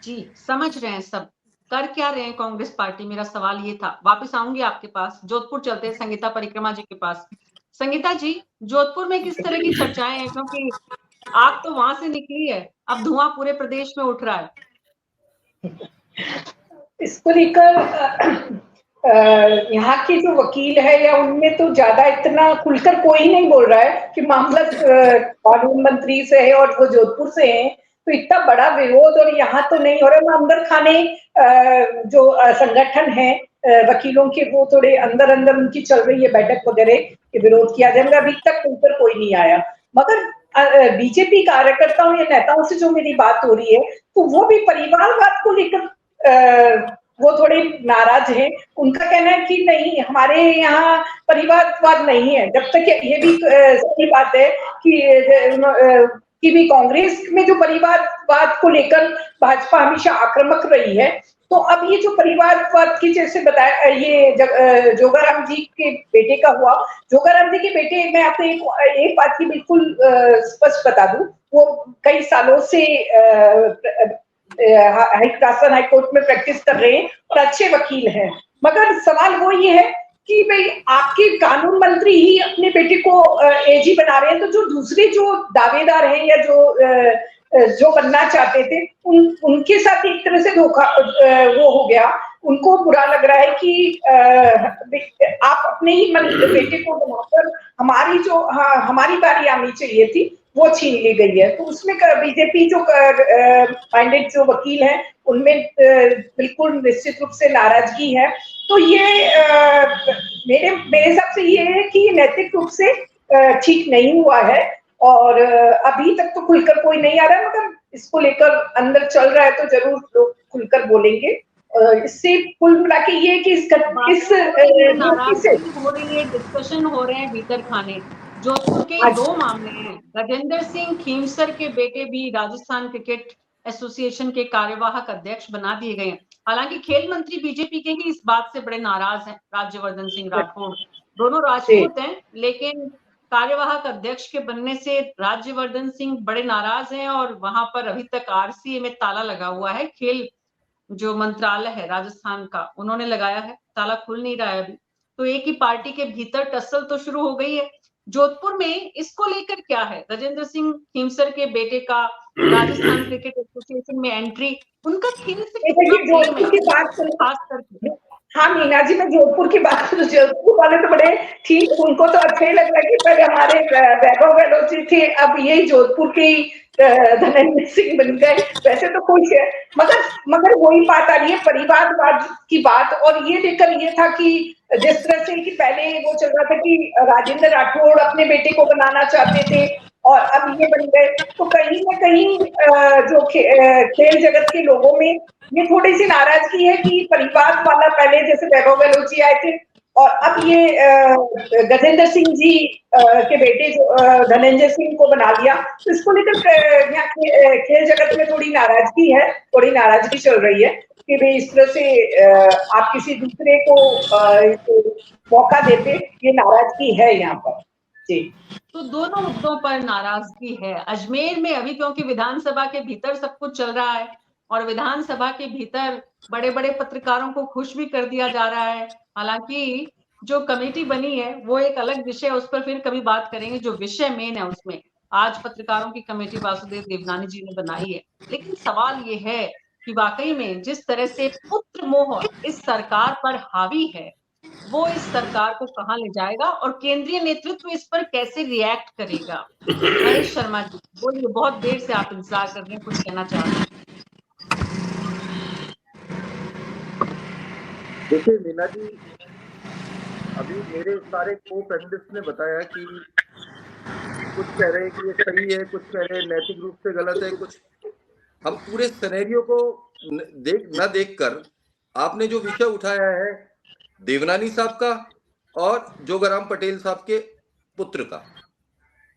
जी, समझ रहे हैं सब, कर क्या रहे हैं कांग्रेस पार्टी, मेरा सवाल ये था। वापस आऊंगी आपके पास, जोधपुर चलते हैं संगीता परिक्रमा जी के पास। संगीता जी, जोधपुर में किस तरह की चर्चाएं हैं, क्योंकि आग तो वहां से निकली है, अब धुआं पूरे प्रदेश में उठ रहा है। इसको लेकर यहाँ की जो वकील है या उनमें तो ज्यादा इतना खुलकर कोई नहीं बोल रहा है कि मामला कानून मंत्री से है और वो जोधपुर से है, तो इतना बड़ा विरोध और यहाँ तो नहीं हो रहा। अंदर खाने जो संगठन है वकीलों के, वो थोड़े अंदर उनकी चल रही है बैठक वगैरह कि विरोध किया जाएगा, अभी तक ऊपर कोई नहीं आया। मगर बीजेपी कार्यकर्ताओं या नेताओं से जो मेरी बात हो रही है, तो वो भी परिवारवाद को लेकर वो थोड़े नाराज हैं। उनका कहना है कि नहीं, हमारे यहाँ परिवारवाद नहीं है। जब तक ये भी सही बात है कि भी कांग्रेस में जो परिवारवाद को लेकर भाजपा हमेशा आक्रामक रही है, तो अब ये जो परिवारवाद की, जैसे बताया ये जोगाराम जी के बेटे का हुआ, जोगाराम जी के बेटे, मैं आपको एक बात की बिल्कुल स्पष्ट बता दूं, वो कई सालों से राजस्थान हाईकोर्ट में प्रैक्टिस कर रहे हैं और अच्छे वकील हैं। मगर सवाल वो ये है कि भाई आपके कानून मंत्री ही अपने बेटे को एजी बना रहे हैं, तो जो दूसरे जो दावेदार हैं या जो बनना चाहते थे, उनके साथ एक तरह से धोखा वो हो गया। उनको बुरा लग रहा है कि आप अपने ही बेटे को बनाकर हमारी बारी आनी चाहिए थी, वो छीन ली गई है। तो उसमें बीजेपी जो पांडित जो वकील हैं, उनमें बिल्कुल निश्चित रूप से नाराजगी है। तो ये मेरे हिसाब से ये है कि नैतिक रूप से ठीक नहीं हुआ है और अभी तक तो खुलकर कोई नहीं आ रहा है, मगर इसको लेकर अंदर चल रहा है तो जरूर लोग खुलकर बोलेंगे। इससे कुल मिला के ये कि डिस्कशन हो रहे हैं भीतर खाने। जोधपुर के दो मामले हैं, गजेंद्र सिंह खीमसर के बेटे भी राजस्थान क्रिकेट एसोसिएशन के कार्यवाहक अध्यक्ष बना दिए गए हैं। हालांकि खेल मंत्री बीजेपी के ही इस बात से बड़े नाराज हैं, राज्यवर्धन सिंह राठौड़, दोनों राजपूत हैं, लेकिन कार्यवाहक अध्यक्ष के बनने से राज्यवर्धन सिंह बड़े नाराज हैं और वहां पर अभी तक आरसीए में ताला लगा हुआ है। खेल जो मंत्रालय है राजस्थान का, उन्होंने लगाया है, ताला खुल नहीं रहा है अभी। तो एक ही पार्टी के भीतर टसल तो शुरू हो गई है। जोधपुर में इसको लेकर क्या है, गजेंद्र सिंह खीमसर के बेटे का राजस्थान क्रिकेट एसोसिएशन में एंट्री, उनका खेल से जोधपुर की बात खास करके, हाँ मीना जी, मैं जोधपुर की बात करूँ, जोधपुर वाले तो बड़े ठीक, उनको तो अच्छा ही लग रहा है कि पहले हमारे वैभव गहलोत जी थे, अब यही जोधपुर के धनंजय सिंह बन गए, वैसे तो खुश है, मगर वही बात आ रही है परिवारवाद की बात। और ये लेकर ये था कि जिस तरह से कि पहले वो चल रहा था कि राजेंद्र राठौड़ अपने बेटे को बनाना चाहते थे और अब ये बन गए, तो कहीं ना कहीं जो खेल जगत के लोगों में ये थोड़ी सी नाराजगी है कि परिवार वाला पहले जैसे वैभव गहलोत आए थे और अब ये गजेंद्र सिंह जी के बेटे जो धनंजय सिंह को बना दिया, तो इसको लेकर यहाँ खेल जगत में थोड़ी नाराजगी है, थोड़ी नाराजगी चल रही है कि भाई इस तरह से आप किसी दूसरे को मौका देते, ये नाराजगी है यहाँ पर जी। तो दोनों मुद्दों पर नाराजगी है अजमेर में अभी, क्योंकि विधानसभा के भीतर सब कुछ चल रहा है और विधानसभा के भीतर बड़े बड़े पत्रकारों को खुश भी कर दिया जा रहा है। हालांकि जो कमेटी बनी है वो एक अलग विषय, उस पर फिर कभी बात करेंगे। जो विषय मेन है उसमें आज पत्रकारों की कमेटी वासुदेव देवनानी जी ने बनाई है, लेकिन सवाल ये है कि वाकई में जिस तरह से पुत्र मोह इस सरकार पर हावी है, वो इस सरकार को कहां ले जाएगा और केंद्रीय नेतृत्व इस पर कैसे रिएक्ट करेगा। महेश शर्मा जी बोलिए, बहुत देर से आप इंतजार कर रहे हैं, कुछ कहना चाह रहे हैं। देखिए मीना जी, अभी मेरे सारे को पैनलिस्ट ने बताया कि कुछ कह रहे हैं कि ये सही है, कुछ कह रहे हैं नैतिक रूप से गलत है, कुछ हम पूरे सिनेरियो को देखकर आपने जो विषय उठाया है देवनानी साहब का और जोगाराम पटेल साहब के पुत्र का,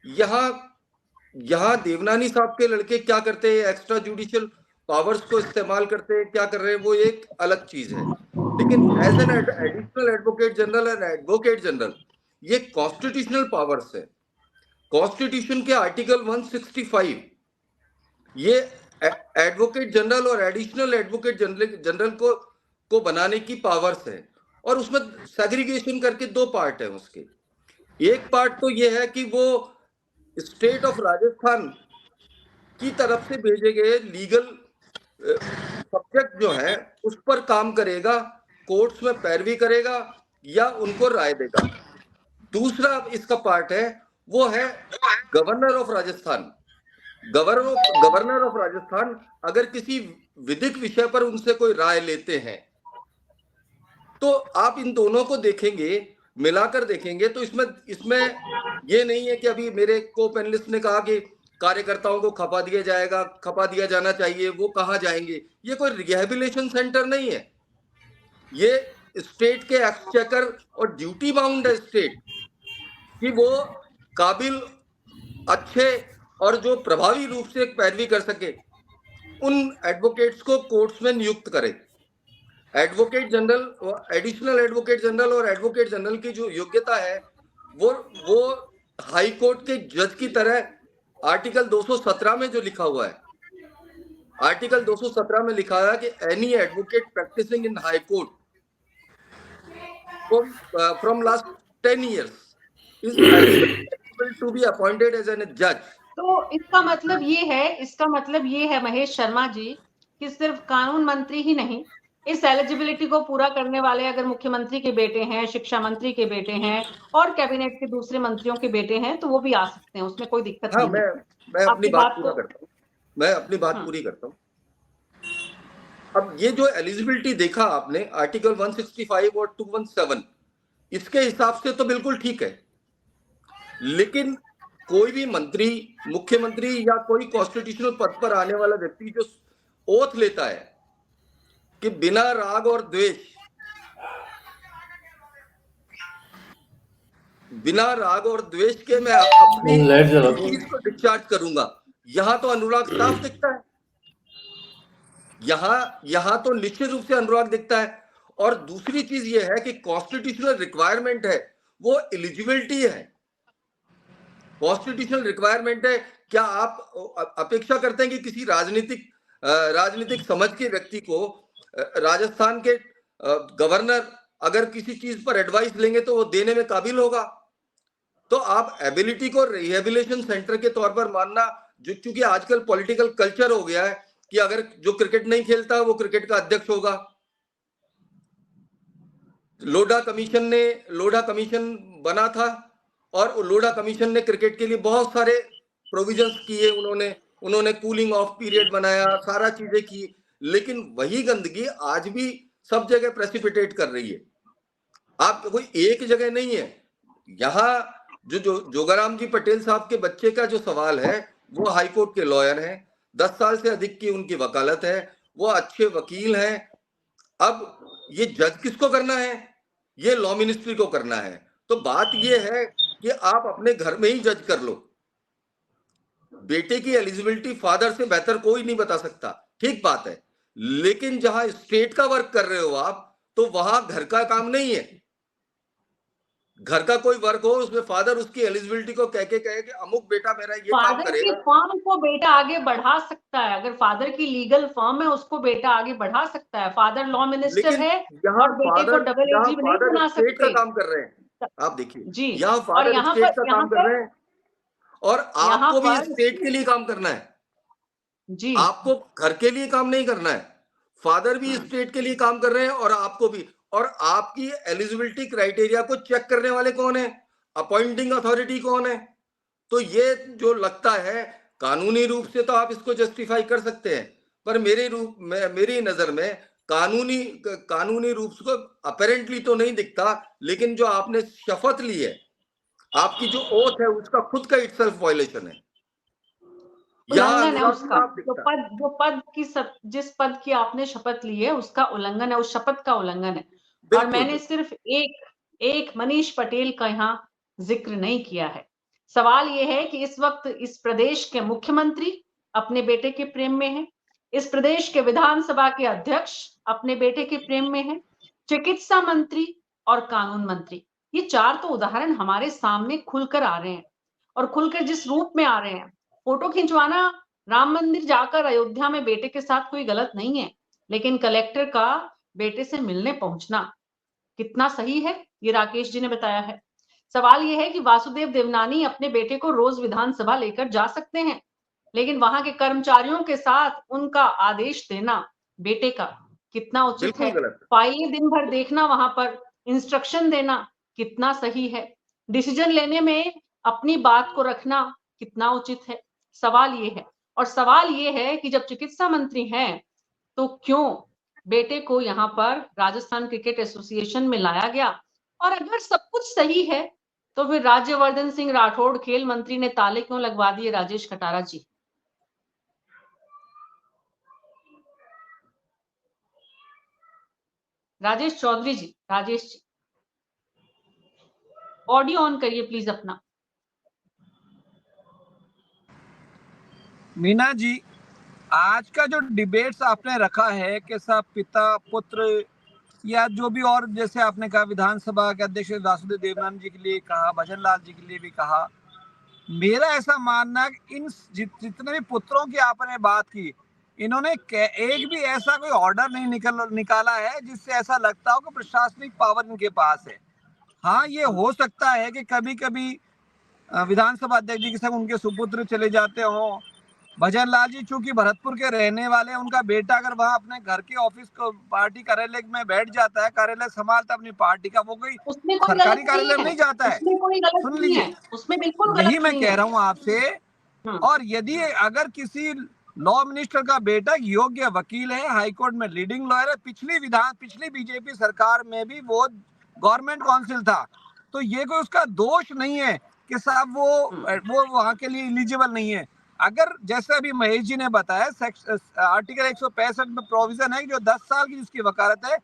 यहाँ देवनानी साहब के लड़के क्या करते हैं, एक्स्ट्रा जुडिशियल पावर्स को इस्तेमाल करते हैं, क्या कर रहे हैं, वो एक अलग चीज है। लेकिन as an additional advocate general and advocate general ये कॉन्स्टिट्यूशनल पावर्स है। कॉन्स्टिट्यूशन के आर्टिकल 165 ये एडवोकेट जनरल और एडिशनल एडवोकेट जनरल को बनाने की पावर्स है और उसमें सेग्रीगेशन करके दो पार्ट है उसके। एक पार्ट तो ये है कि वो स्टेट ऑफ राजस्थान की तरफ से भेजे गए लीगल सब्जेक्ट जो है उस पर काम करेगा, कोर्ट्स में पैरवी करेगा या उनको राय देगा। दूसरा इसका पार्ट है वो है governor of Rajasthan. Governor of Rajasthan अगर किसी विधिक विषय पर उनसे कोई राय लेते हैं तो आप इन दोनों को देखेंगे, मिलाकर देखेंगे तो इसमें ये नहीं है कि अभी मेरे को पैनलिस्ट ने कहा कि कार्यकर्ताओं को खपा दिया जाना चाहिए, वो कहाँ जाएंगे। ये कोई रिहेबिलिटेशन सेंटर नहीं है, ये स्टेट के एक्सचेकर और ड्यूटी बाउंड है स्टेट कि वो काबिल, अच्छे और जो प्रभावी रूप से पैरवी कर सके उन एडवोकेट्स को कोर्ट्स में नियुक्त करे। Advocate general, additional advocate general और एडवोकेट जनरल की जो योग्यता है वो हाई कोर्ट के जज की तरह आर्टिकल 217 में जो लिखा हुआ है, आर्टिकल 217 में लिखा है कि any advocate practising in high court from last 10 years is eligible to be appointed as a judge। तो इसका मतलब ये है महेश शर्मा जी कि सिर्फ कानून मंत्री ही नहीं, इस एलिजिबिलिटी को पूरा करने वाले अगर मुख्यमंत्री के बेटे हैं, शिक्षा मंत्री के बेटे हैं और कैबिनेट के दूसरे मंत्रियों के बेटे हैं तो वो भी आ सकते हैं, उसमें कोई दिक्कत नहीं। मैं अपनी बात पूरा करता हूँ, मैं अपनी बात पूरी करता हूँ। अब ये जो एलिजिबिलिटी देखा आपने आर्टिकल 165 और 217, इसके हिसाब से तो बिल्कुल ठीक है, लेकिन कोई भी मंत्री, मुख्यमंत्री या कोई कॉन्स्टिट्यूशनल पद पर आने वाला व्यक्ति जो ओथ लेता है कि बिना राग और द्वेष के मैं अपनी चीज को डिस्चार्ज करूंगा, यहां तो अनुराग साफ दिखता है, यहां तो निश्चित रूप से अनुराग दिखता है। और दूसरी चीज ये है कि कॉन्स्टिट्यूशनल रिक्वायरमेंट है वो एलिजिबिलिटी है, कॉन्स्टिट्यूशनल रिक्वायरमेंट है। क्या आप अपेक्षा करते हैं कि किसी राजनीतिक समझ के व्यक्ति को राजस्थान के गवर्नर अगर किसी चीज पर एडवाइस लेंगे तो वो देने में काबिल होगा? तो आप एबिलिटी को रिहेबिलिटेशन सेंटर के तौर पर मानना, जो क्योंकि आजकल पॉलिटिकल कल्चर हो गया है कि अगर जो क्रिकेट नहीं खेलता वो क्रिकेट का अध्यक्ष होगा। लोढ़ा कमीशन बना था और लोढ़ा कमीशन ने क्रिकेट के लिए बहुत सारे प्रोविजंस किए उन्होंने, उन्होंने कूलिंग ऑफ पीरियड बनाया, सारा चीजें की, लेकिन वही गंदगी आज भी सब जगह प्रेसिपिटेट कर रही है। आप कोई एक जगह नहीं है। यहाँ जो जोगाराम जी पटेल साहब के बच्चे का जो सवाल है, वो हाईकोर्ट के लॉयर हैं, 10 साल से अधिक की उनकी वकालत है, वो अच्छे वकील हैं। अब ये जज किसको करना है? ये लॉ मिनिस्ट्री को करना है। तो बात ये है कि आप अपने घर में ही जज कर लो। बेटे की एलिजिबिलिटी फादर से बेहतर कोई नहीं बता सकता, ठीक बात है, लेकिन जहां स्टेट का वर्क कर रहे हो आप, तो वहां घर का काम नहीं है। घर का कोई वर्क हो, उसमें फादर उसकी एलिजिबिलिटी को कहे कि अमुक बेटा मेरा ये काम फादर करेगा। की फर्म को बेटा आगे बढ़ा सकता है, अगर फादर की लीगल फर्म है उसको बेटा आगे बढ़ा सकता है। फादर लॉ मिनिस्टर है और बेटे को डबल एजी नहीं बना स्टेट का सकते। काम कर रहे हैं, आप देखिए जी, यहाँ और फादर यहाँ स्टेट पर का काम कर रहे हैं, और आपको भी स्टेट के लिए काम करना है जी, आपको घर के लिए काम नहीं करना है। फादर भी स्टेट के लिए काम कर रहे हैं और आपको भी। और आपकी एलिजिबिलिटी क्राइटेरिया को चेक करने वाले कौन है? अपॉइंटिंग अथॉरिटी कौन है? तो ये जो लगता है कानूनी रूप से तो आप इसको जस्टिफाई कर सकते हैं, पर मेरी नजर में कानूनी रूप से अपेरेंटली तो नहीं दिखता, लेकिन जो आपने शपथ ली है, आपकी जो ओथ है, उसका खुद का इटसेल्फ वायलेशन है। उल्लंघन है उसका। जिस पद की आपने शपथ ली है उसका उल्लंघन है, उस शपथ का उल्लंघन है। और मैंने सिर्फ एक मनीष पटेल का यहाँ जिक्र नहीं किया है। सवाल ये है कि इस वक्त इस प्रदेश के मुख्यमंत्री अपने बेटे के प्रेम में हैं, इस प्रदेश के विधानसभा के अध्यक्ष अपने बेटे के प्रेम में हैं, चिकित्सा मंत्री और कानून मंत्री, ये 4 तो उदाहरण हमारे सामने खुलकर आ रहे हैं। और खुलकर जिस रूप में आ रहे हैं, फोटो खिंचवाना राम मंदिर जाकर अयोध्या में बेटे के साथ कोई गलत नहीं है, लेकिन कलेक्टर का बेटे से मिलने पहुंचना कितना सही है, ये राकेश जी ने बताया है। सवाल ये है कि वासुदेव देवनानी अपने बेटे को रोज विधानसभा लेकर जा सकते हैं, लेकिन वहां के कर्मचारियों के साथ उनका आदेश देना बेटे का कितना उचित है? फाइलें दिन भर देखना, वहां पर इंस्ट्रक्शन देना कितना सही है? डिसीजन लेने में अपनी बात को रखना कितना उचित है? सवाल ये है। और सवाल ये है कि जब चिकित्सा मंत्री हैं तो क्यों बेटे को यहाँ पर राजस्थान क्रिकेट एसोसिएशन में लाया गया? और अगर सब कुछ सही है तो फिर राज्यवर्धन सिंह राठौड़ खेल मंत्री ने ताले क्यों लगवा दिए? राजेश कटारा जी, राजेश चौधरी जी, राजेश जी, ऑडियो ऑन करिए प्लीज अपना। मीना जी, आज का जो डिबेट्स आपने रखा है कि सब पिता पुत्र या जो भी, और जैसे आपने कहा विधानसभा के अध्यक्ष वासुदेव देवनानी जी के लिए कहा, भजन लाल जी के लिए भी कहा, मेरा ऐसा मानना है इन जितने भी पुत्रों की आपने बात की, इन्होंने एक भी ऐसा कोई ऑर्डर नहीं निकाला है जिससे ऐसा लगता हो कि प्रशासनिक पावर इनके पास है। हाँ, ये हो सकता है कि कभी कभी विधानसभा अध्यक्ष जी के संग उनके सुपुत्र चले जाते हों। भजन लाल जी चूंकि भरतपुर के रहने वाले हैं, उनका बेटा अगर वहां अपने घर के ऑफिस को पार्टी कार्यालय में बैठ जाता है, कार्यालय संभालता अपनी पार्टी का, वो कोई सरकारी कार्यालय में नहीं जाता है। सुन लीजिए, उसमें बिल्कुल यही मैं कह रहा हूँ आपसे। और यदि अगर किसी लॉ मिनिस्टर का बेटा योग्य वकील है, हाईकोर्ट में लीडिंग लॉयर है, पिछली बीजेपी सरकार में भी वो गवर्नमेंट काउंसिल था, तो ये कोई उसका दोष नहीं है कि साहब वो वहां के लिए एलिजिबल नहीं है। अगर जैसे अभी महेश जी ने बताया, आर्टिकल 165 में प्रोविजन है कि जो 10 साल की जिसकी वकालत है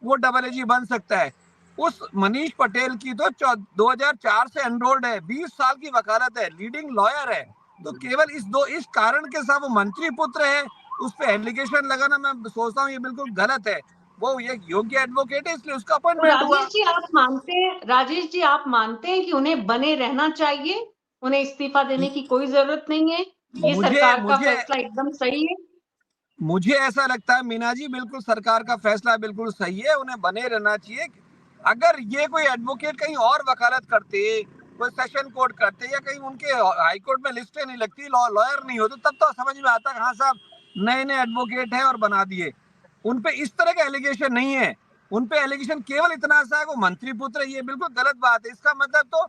वो डबल एजी बन सकता है। उस मनीष पटेल की तो 2004 से एनरोल्ड है, 20 साल की वकालत है, लीडिंग लॉयर है। तो केवल इस कारण के साथ वो मंत्री पुत्र है, उस पर एलिगेशन लगाना मैं सोचता हूँ ये बिल्कुल गलत है। वो ये योग्य एडवोकेट है, इसलिए उसका अपॉइंटमेंट हुआ। राजेश जी, आप मानते हैं कि उन्हें बने रहना चाहिए, उन्हें इस्तीफा देने की कोई जरूरत नहीं है? ये सरकार का फैसला एकदम सही है। मुझे ऐसा लगता है मीना जी, बिल्कुल सरकार का फैसला बिल्कुल सही है, उन्हें बने रहना चाहिए। अगर ये कोई एडवोकेट कहीं और वकालत करते, कोई सेशन कोर्ट करते, या कहीं उनके हाई कोर्ट में लिस्टें नहीं लगती, लॉयर नहीं होते, तब तो समझ में आता है हाँ साहब नए नए एडवोकेट हैं और बना दिए। उन पे इस तरह का एलिगेशन नहीं है। उन पे एलिगेशन केवल इतना सा है वो मंत्री पुत्र है, ये बिल्कुल गलत बात है। इसका मतलब तो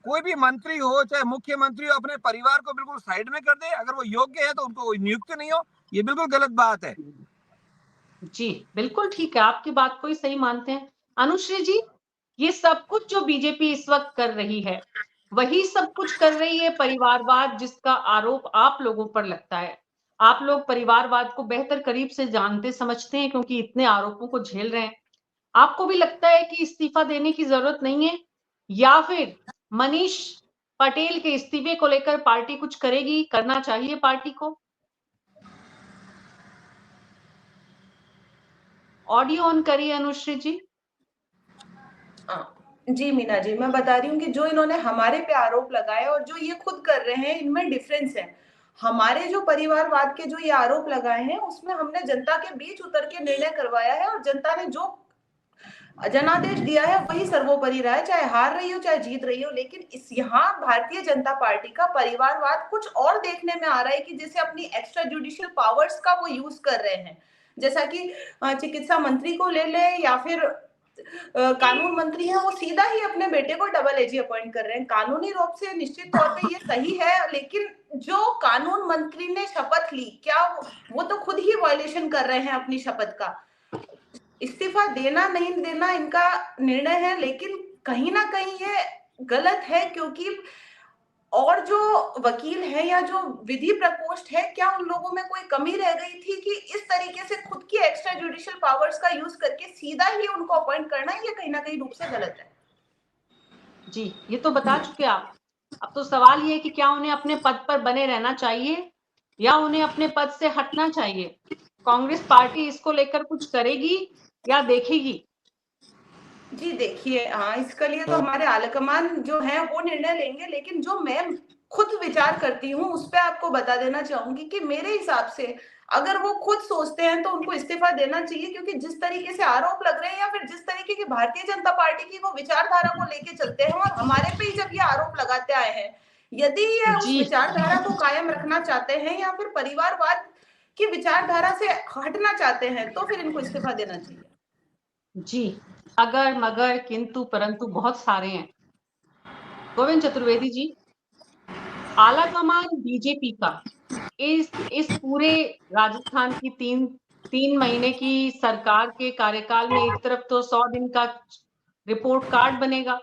कोई भी मंत्री हो चाहे मुख्यमंत्री हो अपने परिवार को बिल्कुल साइड में कर दे, अगर वो योग्य है तो उनको कोई नियुक्ति नहीं हो, ये बिल्कुल गलत बात है। जी बिल्कुल ठीक है, आपकी बात को ही सही मानते हैं। अनुश्री जी, ये सब कुछ जो बीजेपी इस वक्त कर रही है वही सब कुछ कर रही है परिवारवाद जिसका आरोप आप लोगों पर लगता है। आप लोग परिवारवाद को बेहतर करीब से जानते समझते हैं क्योंकि इतने आरोपों को झेल रहे हैं। आपको भी लगता है कि इस्तीफा देने की जरूरत नहीं है, या फिर मनीष पटेल के इस्तीफे को लेकर पार्टी कुछ करेगी, करना चाहिए पार्टी को? ऑडियो ऑन करिए अनुश्री जी। जी मीना जी, मैं बता रही हूँ कि जो इन्होंने हमारे पे आरोप लगाए और जो ये खुद कर रहे हैं इनमें डिफरेंस है। हमारे जो परिवारवाद के जो ये आरोप लगाए हैं उसमें हमने जनता के बीच उतर के निर्णय करवाया है और जनता ने जो जनादेश दिया है वही सर्वोपरि रहा है, चाहे हार रही हो चाहे जीत रही हो। लेकिन इस यहाँ भारतीय जनता पार्टी का परिवारवाद कुछ और देखने में आ रहा है कि जैसे अपनी एक्स्ट्रा जुडिशियल पावर्स का वो यूज कर रहे हैं, जैसा कि चिकित्सा मंत्री को ले ले या फिर कानून मंत्री है, वो सीधा ही अपने बेटे को डबल एजी अपॉइंट कर रहे हैं। कानूनी रूप से निश्चित तौर पे ये सही है, लेकिन जो कानून मंत्री ने शपथ ली, क्या वो तो खुद ही वायलेशन कर रहे हैं अपनी शपथ का। इस्तीफा देना नहीं देना इनका निर्णय है, लेकिन कहीं ना कहीं ये गलत है, क्योंकि और जो वकील है या जो विधि प्रकोष्ठ है, क्या उन लोगों में कोई कमी रह गई थी कि इस तरीके से खुद की एक्स्ट्रा जुडिशियल पावर्स का यूज करके सीधा ही उनको अपॉइंट करना, ये कहीं ना कहीं रूप से गलत है। जी, ये तो बता चुके आप। अब तो सवाल ये है कि क्या उन्हें अपने पद पर बने रहना चाहिए या उन्हें अपने पद से हटना चाहिए? कांग्रेस पार्टी इसको लेकर कुछ करेगी या देखेगी? जी देखिए, हाँ, इसके लिए तो हमारे आलाकमान जो है वो निर्णय लेंगे, लेकिन जो मैं खुद विचार करती हूँ उस पर आपको बता देना चाहूंगी कि मेरे हिसाब से अगर वो खुद सोचते हैं तो उनको इस्तीफा देना चाहिए, क्योंकि जिस तरीके से आरोप लग रहे हैं या फिर जिस तरीके की भारतीय जनता पार्टी की वो विचारधारा को लेके चलते हैं और हमारे पे ही जब ये आरोप लगाते आए हैं, यदि ये उस विचारधारा को कायम रखना चाहते हैं या फिर परिवारवाद की विचारधारा से हटना चाहते हैं तो फिर इनको इस्तीफा देना चाहिए। जी, अगर मगर किंतु परंतु बहुत सारे हैं। गोविंद चतुर्वेदी जी, आलाकमान बीजेपी का इस पूरे राजस्थान की तीन महीने की सरकार के कार्यकाल में एक तरफ तो 100 दिन का रिपोर्ट कार्ड बनेगा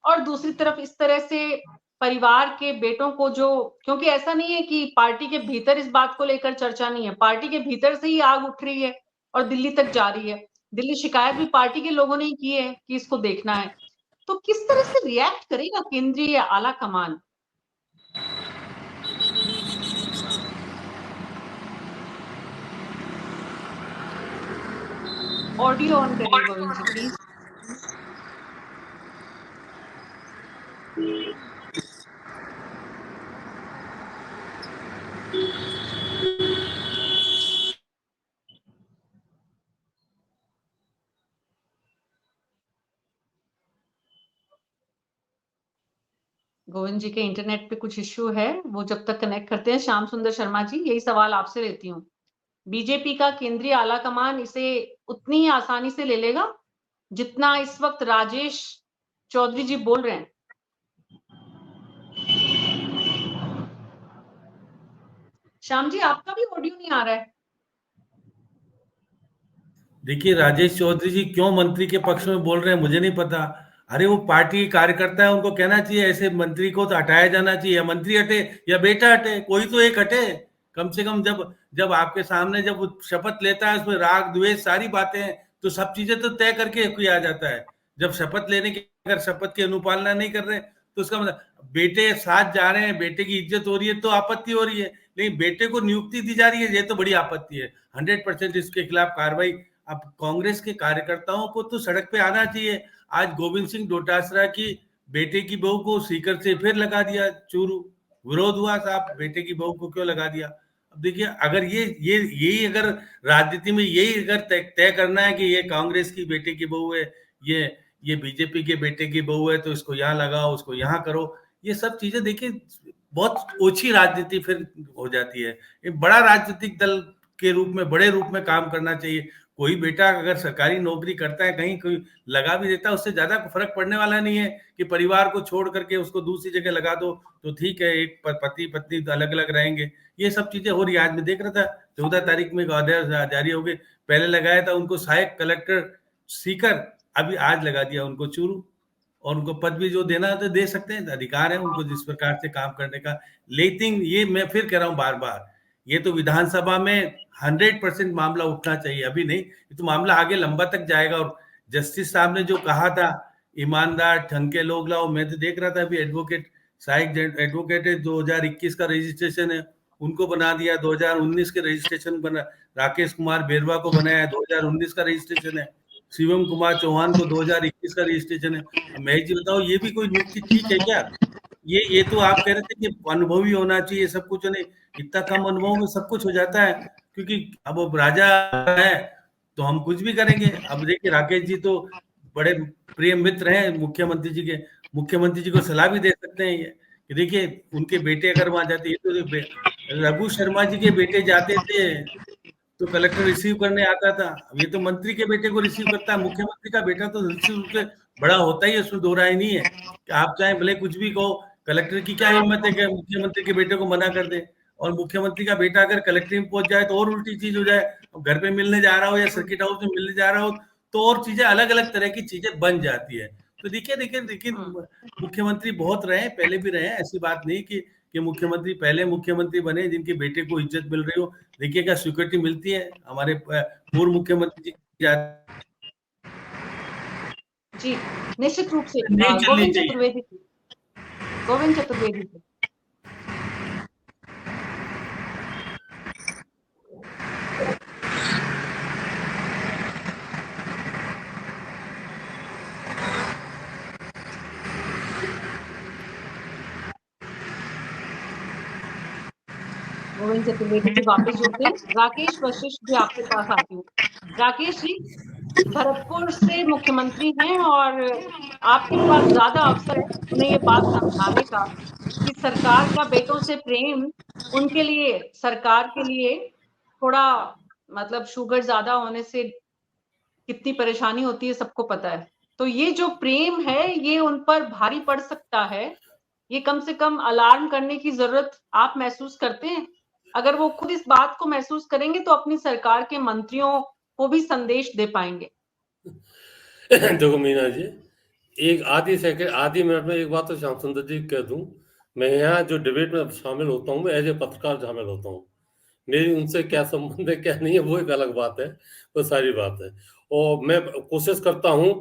और दूसरी तरफ इस तरह से परिवार के बेटों को, जो क्योंकि ऐसा नहीं है कि पार्टी के भीतर इस बात को लेकर चर्चा नहीं है, पार्टी के भीतर से ही आग उठ रही है और दिल्ली तक जा रही है। दिल्ली शिकायत भी पार्टी के लोगों ने ही की है कि इसको देखना है। तो किस तरह से रिएक्ट करेगा केंद्रीय आला कमान? ऑडियो ऑन करिए गोविंद जी प्लीज। गोविंद जी के इंटरनेट पे कुछ इश्यू है, वो जब तक कनेक्ट करते हैं। श्याम सुंदर शर्मा जी, यही सवाल आपसे लेती हूँ, बीजेपी का केंद्रीय आला कमान इसे उतनी ही आसानी से ले लेगा जितना इस वक्त राजेश चौधरी जी बोल रहे हैं? श्याम जी, आपका भी ऑडियो नहीं आ रहा है। देखिए, राजेश चौधरी जी क्यों मंत्री के पक्ष में बोल रहे हैं मुझे नहीं पता। अरे वो पार्टी कार्यकर्ता है, उनको कहना चाहिए ऐसे मंत्री को तो हटाया जाना चाहिए, या मंत्री हटे या बेटा हटे, कोई तो एक हटे कम से कम। जब आपके सामने जब शपथ लेता है उसमें राग द्वेष सारी बातें, तो सब चीजें तो तय करके किया जाता है। जब शपथ लेने की अगर शपथ की अनुपालना नहीं कर रहे तो उसका मतलब बेटे साथ जा रहे हैं, बेटे की इज्जत हो रही है तो आपत्ति हो रही है, लेकिन बेटे को नियुक्ति दी जा रही है, ये तो बड़ी आपत्ति है। 100% इसके खिलाफ कार्रवाई। अब कांग्रेस के कार्यकर्ताओं को तो सड़क पे आना चाहिए। आज गोविंद सिंह डोटासरा की बेटे की बहू को सीकर से फिर लगा दिया चूरू, विरोध हुआ, साहब बेटे की बहू को क्यों लगा दिया? अब देखिए, अगर यही अगर राजनीति में यही अगर तय करना है कि ये कांग्रेस की बेटे की बहू है, ये बीजेपी के बेटे की बहू है, तो इसको यहाँ लगाओ, उसको यहाँ करो, ये सब चीजें देखिए बहुत ओछी राजनीति फिर हो जाती है। एक बड़ा राजनीतिक दल के रूप में, बड़े रूप में काम करना चाहिए। कोई बेटा अगर सरकारी नौकरी करता है, कहीं कोई लगा भी देता है, उससे ज्यादा फर्क पड़ने वाला नहीं है कि परिवार को छोड़ करके उसको दूसरी जगह लगा दो तो ठीक है, एक पति पत्नी अलग अलग रहेंगे। ये सब चीजें हो रही है। आज मैं देख रहा था 14 तारीख में एक आदेश जारी हो गए, पहले लगाया था उनको सहायक कलेक्टर सीकर, अभी आज लगा दिया उनको चूरू, और उनको पद भी जो देना है तो दे सकते हैं, अधिकार है उनको जिस प्रकार से काम करने का। लेकिन ये मैं फिर कह रहा हूँ बार बार, ये तो विधानसभा में 100% मामला उठना चाहिए, अभी नहीं, ये तो मामला आगे लंबा तक जाएगा। और जस्टिस साहब ने जो कहा था ईमानदार ढंग के लोग लाओ, मैं तो देख रहा था अभी एडवोकेट सहायक एडवोकेट 2021 का रजिस्ट्रेशन है, उनको बना दिया। 2019 के रजिस्ट्रेशन बना, राकेश कुमार बेरवा को बनाया, 2019 का रजिस्ट्रेशन है। शिवम कुमार चौहान को 2021 का रजिस्ट्रेशन है। मैं जी बताओ, ये भी कोई नियुक्ति ठीक है क्या? ये तो आप कह रहे थे कि अनुभवी होना चाहिए सब कुछ, नहीं, इतना कम अनुभव में सब कुछ हो जाता है, क्योंकि अब वो राजा है तो हम कुछ भी करेंगे। अब देखिए राकेश जी तो बड़े प्रिय मित्र हैं मुख्यमंत्री जी के, मुख्यमंत्री जी को सलाह भी दे सकते हैं कि देखिए उनके बेटे अगर वहां जाते, ये तो रघु शर्मा जी के बेटे जाते थे तो कलेक्टर रिसीव करने आता था, अब ये तो मंत्री के बेटे को रिसीव करता है। मुख्यमंत्री का बेटा तो निश्चित रूप से बड़ा होता ही है, उसमें दो राय नहीं है कि आप चाहे भले कुछ भी कहो, कलेक्टर की क्या हिम्मत है कि मुख्यमंत्री के बेटे को मना कर दे। और मुख्यमंत्री का बेटा अगर कलेक्टर में पहुंच जाए तो और उल्टी चीज हो जाए, घर पे मिलने जा रहा हो या सर्किट हाउस में मिलने जा रहा हो तो और चीजें अलग अलग तरह की चीजें बन जाती है। तो देखिए मुख्यमंत्री बहुत रहे, पहले भी रहे, ऐसी बात नहीं कि मुख्यमंत्री पहले मुख्यमंत्री बने जिनके बेटे को इज्जत मिल रही हो। देखिए क्या स्वीकृति मिलती है हमारे पूर्व मुख्यमंत्री जी, निश्चित रूप से नहीं चलनी चाहिए। गोविंद चतुर्वेदी गोविंद चतुर्वेदी जी वापस जुड़ते हैं। राकेश वशिष्ठ जी आपके पास आती हूँ। राकेश जी भरतपुर से मुख्यमंत्री हैं और आपके पास ज्यादा अवसर है उन्हें ये बात समझाने का कि सरकार का बेटों से प्रेम उनके लिए, सरकार के लिए थोड़ा मतलब शुगर ज्यादा होने से कितनी परेशानी होती है सबको पता है। तो ये जो प्रेम है ये उन पर भारी पड़ सकता है, ये कम से कम अलार्म करने की जरूरत आप महसूस करते हैं? अगर वो खुद इस बात को महसूस करेंगे तो अपनी सरकार के मंत्रियों को भी संदेश दे पाएंगे। देखो मीना जी, एक आधी मिनट में एक बात तो श्याम सुंदर जी कह दूं, मैं यहाँ जो डिबेट में शामिल होता हूँ, मैं एज ए पत्रकार शामिल होता हूँ, मेरी उनसे क्या संबंध है क्या नहीं है वो एक अलग बात है, वो सारी बात है। और मैं कोशिश करता हूँ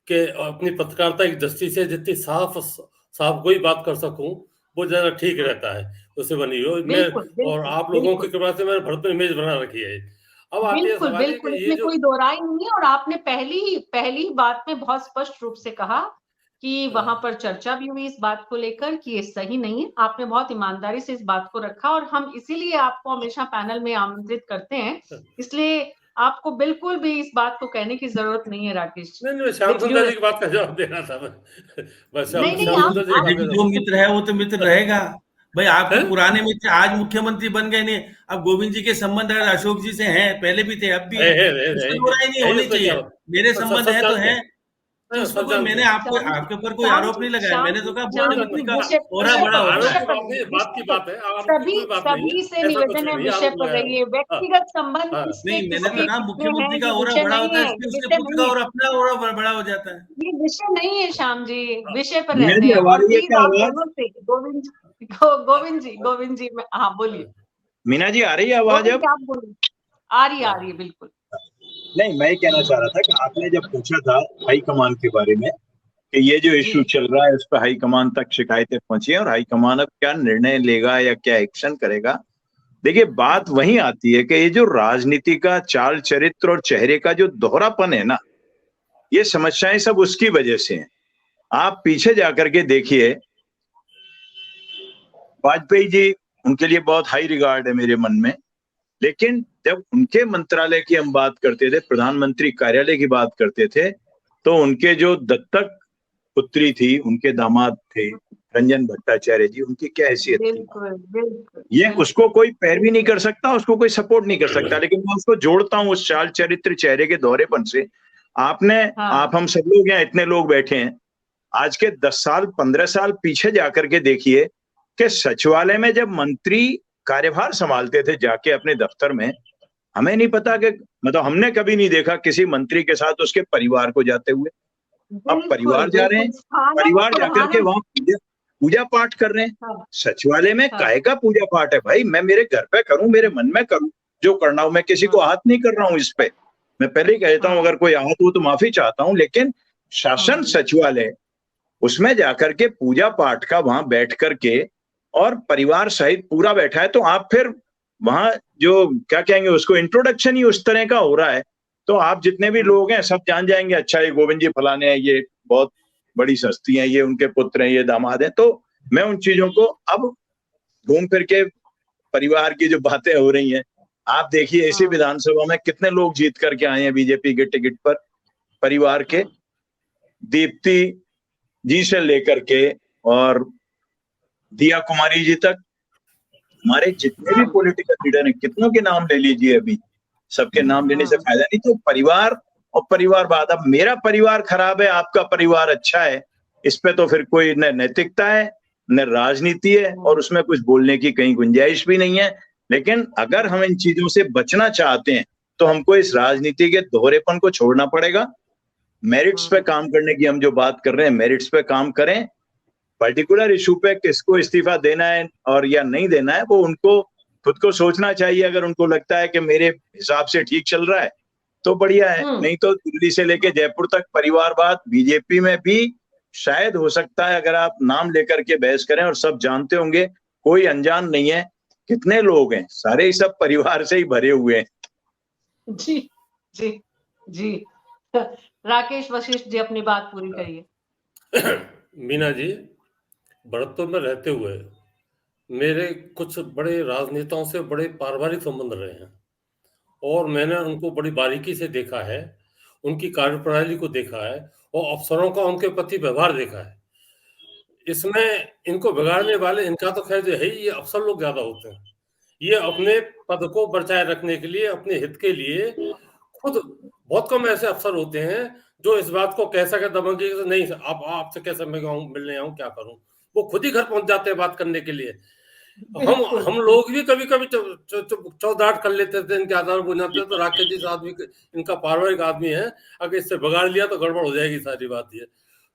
कि अपनी पत्रकारिता की दृष्टि से जितनी साफ कोई बात कर सकूं वो ज्यादा ठीक रहता है, उससे बनी हो मैं और आप लोगों की कृपा से मैंने भरपूर इमेज बना रखी है। अब बिल्कुल बिल्कुल, इसमें कोई दो राय नहीं है। और आपने पहली बात में बहुत स्पष्ट रूप से कहा कि वहां पर चर्चा भी हुई इस बात को लेकर कि ये सही नहीं है। आपने बहुत ईमानदारी से इस बात को रखा और हम इसीलिए आपको हमेशा पैनल में आमंत्रित करते हैं, इसलिए आपको बिल्कुल भी इस बात को कहने की जरूरत नहीं है। राकेश नहीं, श्याम सुंदर जी की बात का जवाब देना था बस। जो मित्र है वो तो मित्र रहेगा भाई, आपके पुराने मित्र आज मुख्यमंत्री बन गए नहीं, अब गोविंद जी के संबंध अगर अशोक जी से हैं, पहले भी थे अब भी नहीं होनी चाहिए, मेरे संबंध है तो है, मैंने आपके ऊपर कोई आरोप नहीं लगाया, मैंने तो कहा मुख्यमंत्री का ओरा बड़ा बात की बात है। सभी से निवेदन है विषय पर रहिए, व्यक्तिगत संबंध नहीं, मैंने तो कहा मुख्यमंत्री का ओरा बड़ा होता है, उसके पुत्र का और अपना ओरा बड़ा हो जाता है। ये विषय नहीं है श्याम जी, विषय पर रहते हैं। और प्लीज आप दोनों से गोविंद जी हाँ बोलिए। मीना जी आ रही है आवाज? अब आ रही है बिल्कुल। नहीं, मैं कहना चाह रहा था कि आपने जब पूछा था हाई कमान के बारे में कि ये जो इश्यू चल रहा है उस पर हाई कमान तक शिकायतें पहुंची हैं और हाई कमान अब क्या निर्णय लेगा या क्या एक्शन करेगा, देखिए बात वहीं आती है कि ये जो राजनीति का चाल चरित्र और चेहरे का जो दोहरापन है ना, ये समस्याएं सब उसकी वजह से हैं। आप पीछे जाकर के देखिए, वाजपेयी जी, उनके लिए बहुत हाई रिगार्ड है मेरे मन में, लेकिन जब उनके मंत्रालय की हम बात करते थे, प्रधानमंत्री कार्यालय की बात करते थे, तो उनके जो दत्तक पुत्री थी, उनके दामाद थे, रंजन भट्टाचार्य जी, उनकी क्या हैसियत थी, बिल्कुल बिल्कुल ये बिल्कुल। उसको कोई पैरवी नहीं कर सकता, उसको कोई सपोर्ट नहीं कर सकता, लेकिन मैं उसको जोड़ता हूँ उस चाल चरित्र चेहरे के दौरेपन से। हाँ आप हम सब लोग यहाँ इतने लोग बैठे हैं, आज के 10 साल 15 साल पीछे जाकर के देखिए कि सचिवालय में जब मंत्री कार्यभार संभालते थे जाके अपने दफ्तर में, हमें नहीं पता कि मतलब हमने कभी नहीं देखा किसी मंत्री के साथ उसके परिवार को जाते हुए। अब बिल्कुल परिवार जा रहे हैं, बिल्कुल स्थानक परिवार जाकर के बढ़ाना। वहां पूजा पाठ कर रहे हैं। हाँ सचिवालय में हाँ काहे का पूजा पाठ है भाई? मैं मेरे घर पे करूं, मेरे मन में करूं, जो करना हो। मैं किसी को हाथ नहीं कर रहा हूं इस पे, मैं पहले ही कहता हूं, हाँ अगर कोई आहत हो तो माफी चाहता हूं, लेकिन शासन सचिवालय उसमें जाकर के पूजा पाठ का वहां बैठ करके और परिवार सहित पूरा बैठा है, तो आप फिर वहां जो क्या कहेंगे उसको, इंट्रोडक्शन ही उस तरह का हो रहा है, तो आप जितने भी लोग हैं सब जान जाएंगे, अच्छा ये गोविंद जी फलाने हैं, ये बहुत बड़ी सस्ती हैं, ये उनके पुत्र हैं, ये दामाद हैं। तो मैं उन चीजों को अब घूम फिर के परिवार की जो बातें हो रही हैं, आप देखिए इसी विधानसभा में कितने लोग जीत करके आए हैं बीजेपी के टिकट पर, परिवार के, दीप्ति जी से लेकर के और दिया कुमारी जी तक, हमारे जितने भी पॉलिटिकल लीडर हैं, कितनों के नाम ले लीजिए, अभी सबके नाम लेने से फायदा नहीं। तो परिवार और परिवारवाद, अब मेरा परिवार खराब है, आपका परिवार अच्छा है, इस पे तो फिर कोई न नैतिकता है न राजनीति है, और उसमें कुछ बोलने की कहीं गुंजाइश भी नहीं है। लेकिन अगर हम इन चीजों से बचना चाहते हैं तो हमको इस राजनीति के दोहरेपन को छोड़ना पड़ेगा। मेरिट्स पे काम करने की हम जो बात कर रहे हैं, मेरिट्स पे काम करें। पर्टिकुलर इशू पे किसको इस्तीफा देना है और या नहीं देना है, वो उनको खुद को सोचना चाहिए। अगर उनको लगता है कि मेरे हिसाब से ठीक चल रहा है तो बढ़िया है, नहीं तो दिल्ली से लेके जयपुर तक परिवारवाद बीजेपी में भी शायद हो सकता है, अगर आप नाम लेकर के बहस करें, और सब जानते होंगे, कोई अनजान नहीं है, कितने लोग हैं, सारे ही सब परिवार से ही भरे हुए हैं। जी जी जी। राकेश वशिष्ठ जी अपनी बात पूरी करिए। मीना जी, भरतपुर में रहते हुए मेरे कुछ बड़े राजनेताओं से बड़े पारिवारिक संबंध रहे हैं, और मैंने उनको बड़ी बारीकी से देखा है, उनकी कार्यप्रणाली को देखा है, और अफसरों का उनके प्रति व्यवहार देखा है। इसमें इनको बिगाड़ने वाले, इनका तो खैर है ही, ये अफसर लोग ज्यादा होते हैं। ये अपने पद को बचाए रखने के लिए, अपने हित के लिए खुद, बहुत कम ऐसे अफसर होते हैं जो इस बात को कह सके दबंगी से, नहीं आप आपसे कैसे मैं मिलने आऊं, क्या करूं, वो खुद ही घर पहुंच जाते हैं बात करने के लिए। हम लोग भी कभी कभी चौधाट कर लेते थे, इनके आधार बुझाते थे। तो राकेश जी आदमी, इनका पारिवारिक आदमी है, अगर इससे बिगाड़ लिया तो गड़बड़ हो जाएगी सारी बात। ये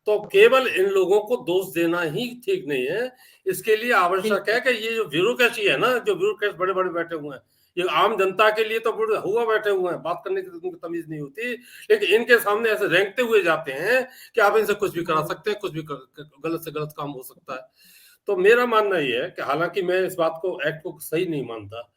तो केवल इन लोगों को दोष देना ही ठीक नहीं है, इसके लिए आवश्यक है कि ये जो ब्यूरोक्रेसी है ना, जो ब्यूरोक्रेट बड़े बड़े बैठे हुए हैं, ये आम जनता के लिए तो हुआ बैठे हुए हैं, बात करने की उनको तमीज नहीं होती, लेकिन इनके सामने ऐसे रेंगते हुए जाते हैं कि आप इनसे कुछ भी करा सकते हैं, कुछ भी गलत से गलत काम हो सकता है। तो मेरा मानना ये है कि हालांकि मैं इस बात को, एक्ट को सही नहीं मानता,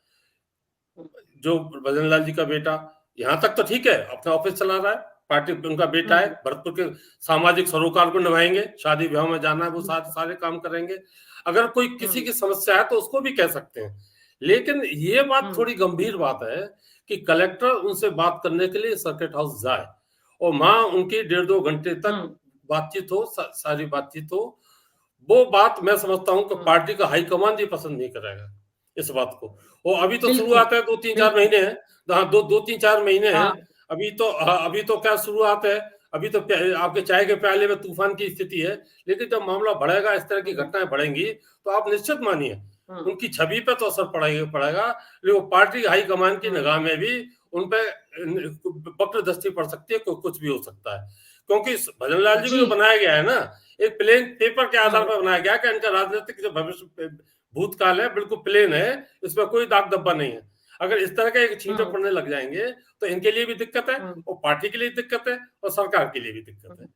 जो भजन लाल जी का बेटा यहाँ तक तो ठीक है, अपना ऑफिस चला रहा है, पार्टी उनका बेटा है, भरतपुर के सामाजिक सरोकार को निभाएंगे, शादी ब्याह में जाना है वो सारे काम करेंगे। अगर कोई किसी की समस्या है तो उसको भी कह सकते हैं, लेकिन ये बात थोड़ी गंभीर बात है कि कलेक्टर उनसे बात करने के लिए सर्किट हाउस जाए और वहां उनकी 1.5-2 घंटे तक बातचीत हो, सारी बातचीत हो। वो बात मैं समझता हूं कि पार्टी का हाईकमान भी पसंद नहीं करेगा इस बात को। और अभी तो शुरुआत है, 2-3-4 महीने हैं, हाँ 2-3-4 महीने हैं, अभी तो क्या शुरुआत है, अभी तो आपके चाय के प्याले में तूफान की स्थिति है, लेकिन जब मामला बढ़ेगा, इस तरह की घटनाएं बढ़ेंगी, तो आप निश्चित मानिए उनकी छवि पे तो असर पड़ेगा, लेकिन पार्टी हाईकमान की निगाह में भी उन पे वक्र दृष्टि पड़ सकती है, कुछ भी हो सकता है। क्योंकि भजन लाल जी को जो बनाया गया है ना, एक प्लेन पेपर के आधार पर बनाया गया कि इनका राजनीतिक जो भविष्य भूतकाल है बिल्कुल प्लेन है, इसमें कोई दाग धब्बा नहीं है। अगर इस तरह के एक छींटे पड़ने लग जाएंगे तो इनके लिए भी दिक्कत है, और पार्टी के लिए दिक्कत है, और सरकार के लिए भी दिक्कत है।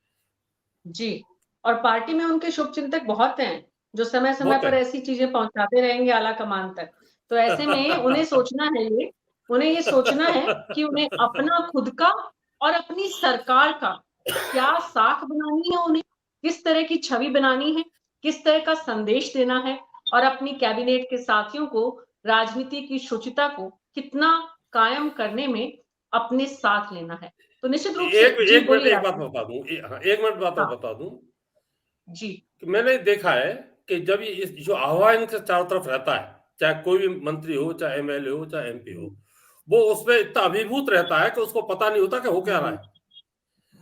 जी, और पार्टी में उनके शुभचिंतक बहुत हैं जो समय समय पर ऐसी चीजें पहुंचाते रहेंगे आला कमान तक। तो ऐसे में उन्हें सोचना है, उन्हें ये सोचना है कि उन्हें अपना खुद का और अपनी सरकार का क्या साख बनानी है, उन्हें किस तरह की छवि बनानी है, किस तरह का संदेश देना है, और अपनी कैबिनेट के साथियों को राजनीति की शुचिता को कितना कायम करने में अपने साथ लेना है। तो निश्चित रूप से एक मिनट बात बता दूं जी, कि मैंने देखा है कि जब ये जो आह्वान इनके चारों तरफ रहता है, चाहे कोई भी मंत्री हो, चाहे एमएलए हो, चाहे एमपी हो, वो उसमें इतना अभिभूत रहता है कि उसको पता नहीं होता कि हो क्या रहा है।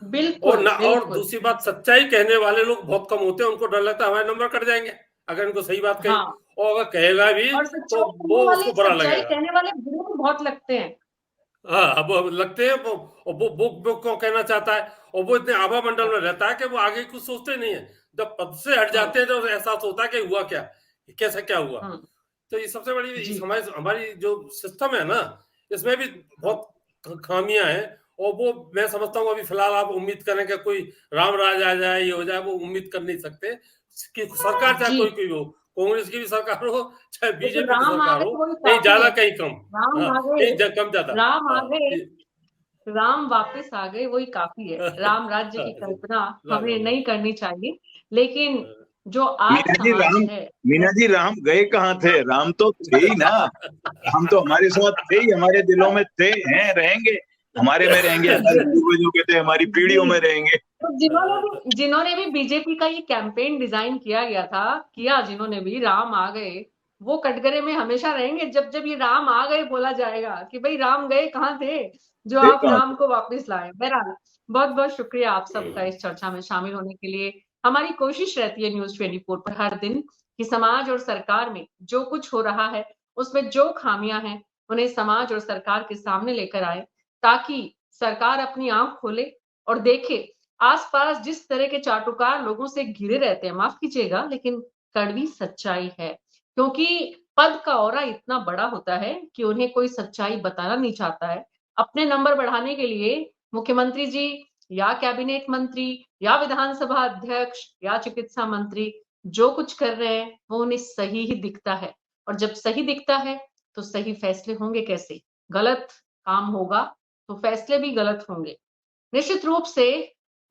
बिल्कुल, और दूसरी बात, सच्चाई कहने वाले लोग बहुत कम होते हैं, उनको डर लगता है हमारे नंबर कट जाएंगे अगर इनको सही बात कही। हाँ, और अगर कहेगा भी और तो वो उसको बुरा सच्चाई लगेगा। कहने वाले बुरे बहुत लगते हैं। हाँ, अब लगते हैं वो क्यों कहना चाहता है, और वो इतने आभा मंडल में रहता है कि वो आगे कुछ सोचते नहीं है। जब पद से हट जाते हैं तो एहसास होता है कि हुआ क्या, कैसे क्या हुआ। तो ये सबसे बड़ी जी। हमारी जो सिस्टम है ना, इसमें भी बहुत खामियां हैं। और वो मैं समझता हूँ अभी फिलहाल आप उम्मीद करें कि कोई राम राज आ जाए, ये हो जाए, वो उम्मीद कर नहीं सकते कि सरकार चाहे जी। कोई हो, कांग्रेस की भी सरकार हो, चाहे तो बीजेपी की राम आ सरकार गए हो, वही कहीं काफी ज्यादा है। कहीं कम। राम हाँ, आ गए, कहीं कम ज्यादा। राम आ हाँ, गए, राम वापस आ गए वही काफी है। राम राज्य की कल्पना हमें नहीं करनी चाहिए, लेकिन जो आज समाज है मीना जी राम गए कहाँ थे? राम तो थे ही ना, राम तो हमारे साथ थे ही, हमारे दिलों में थे, हैं, रहेंगे, हमारे में रहेंगे, हमारे पूर्वजों के थे, हमारी पीढ़ियों में रहेंगे। तो जिन्होंने भी बीजेपी का ये कैंपेन डिजाइन किया गया था, जिन्होंने भी राम आ गए, वो कटघरे में हमेशा रहेंगे। जब जब ये राम आ गए बोला जाएगा कि भाई राम गए कहाँ थे जो आप राम को वापस लाए। बहरहाल बहुत बहुत शुक्रिया आप सबका इस चर्चा में शामिल होने के लिए। हमारी कोशिश रहती है न्यूज़ 24 पर हर दिन कि समाज और सरकार में जो कुछ हो रहा है, उसमें जो खामियां हैं, उन्हें समाज और सरकार के सामने लेकर आए, ताकि सरकार अपनी आंख खोले और देखे आसपास जिस तरह के चाटुकार लोगों से घिरे रहते हैं। माफ कीजिएगा, लेकिन कड़वी सच्चाई है, क्योंकि पद का औरा इतना बड़ा होता है कि उन्हें कोई सच्चाई बताना नहीं चाहता है। अपने नंबर बढ़ाने के लिए मुख्यमंत्री जी या कैबिनेट मंत्री या विधानसभा अध्यक्ष या चिकित्सा मंत्री जो कुछ कर रहे हैं वो उन्हें सही ही दिखता है, और जब सही दिखता है तो सही फैसले होंगे कैसे? गलत काम होगा तो फैसले भी गलत होंगे। निश्चित रूप से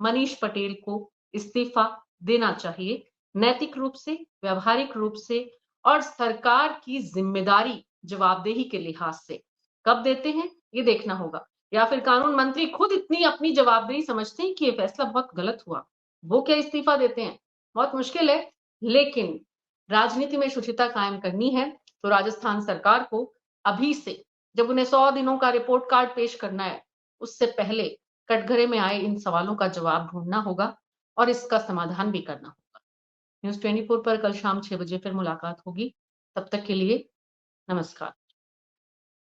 मनीष पटेल को इस्तीफा देना चाहिए, नैतिक रूप से, व्यवहारिक रूप से, और सरकार की जिम्मेदारी जवाबदेही के लिहाज से। कब देते हैं ये देखना होगा, या फिर कानून मंत्री खुद इतनी अपनी जवाबदेही समझते हैं कि ये फैसला बहुत गलत हुआ, वो क्या इस्तीफा देते हैं? बहुत मुश्किल है। लेकिन राजनीति में शुचिता कायम करनी है तो राजस्थान सरकार को अभी से, जब उन्हें 100 दिनों का रिपोर्ट कार्ड पेश करना है, उससे पहले कटघरे में आए इन सवालों का जवाब ढूंढना होगा और इसका समाधान भी करना होगा। न्यूज़ 24 पर कल शाम 6 बजे फिर मुलाकात होगी। तब तक के लिए नमस्कार।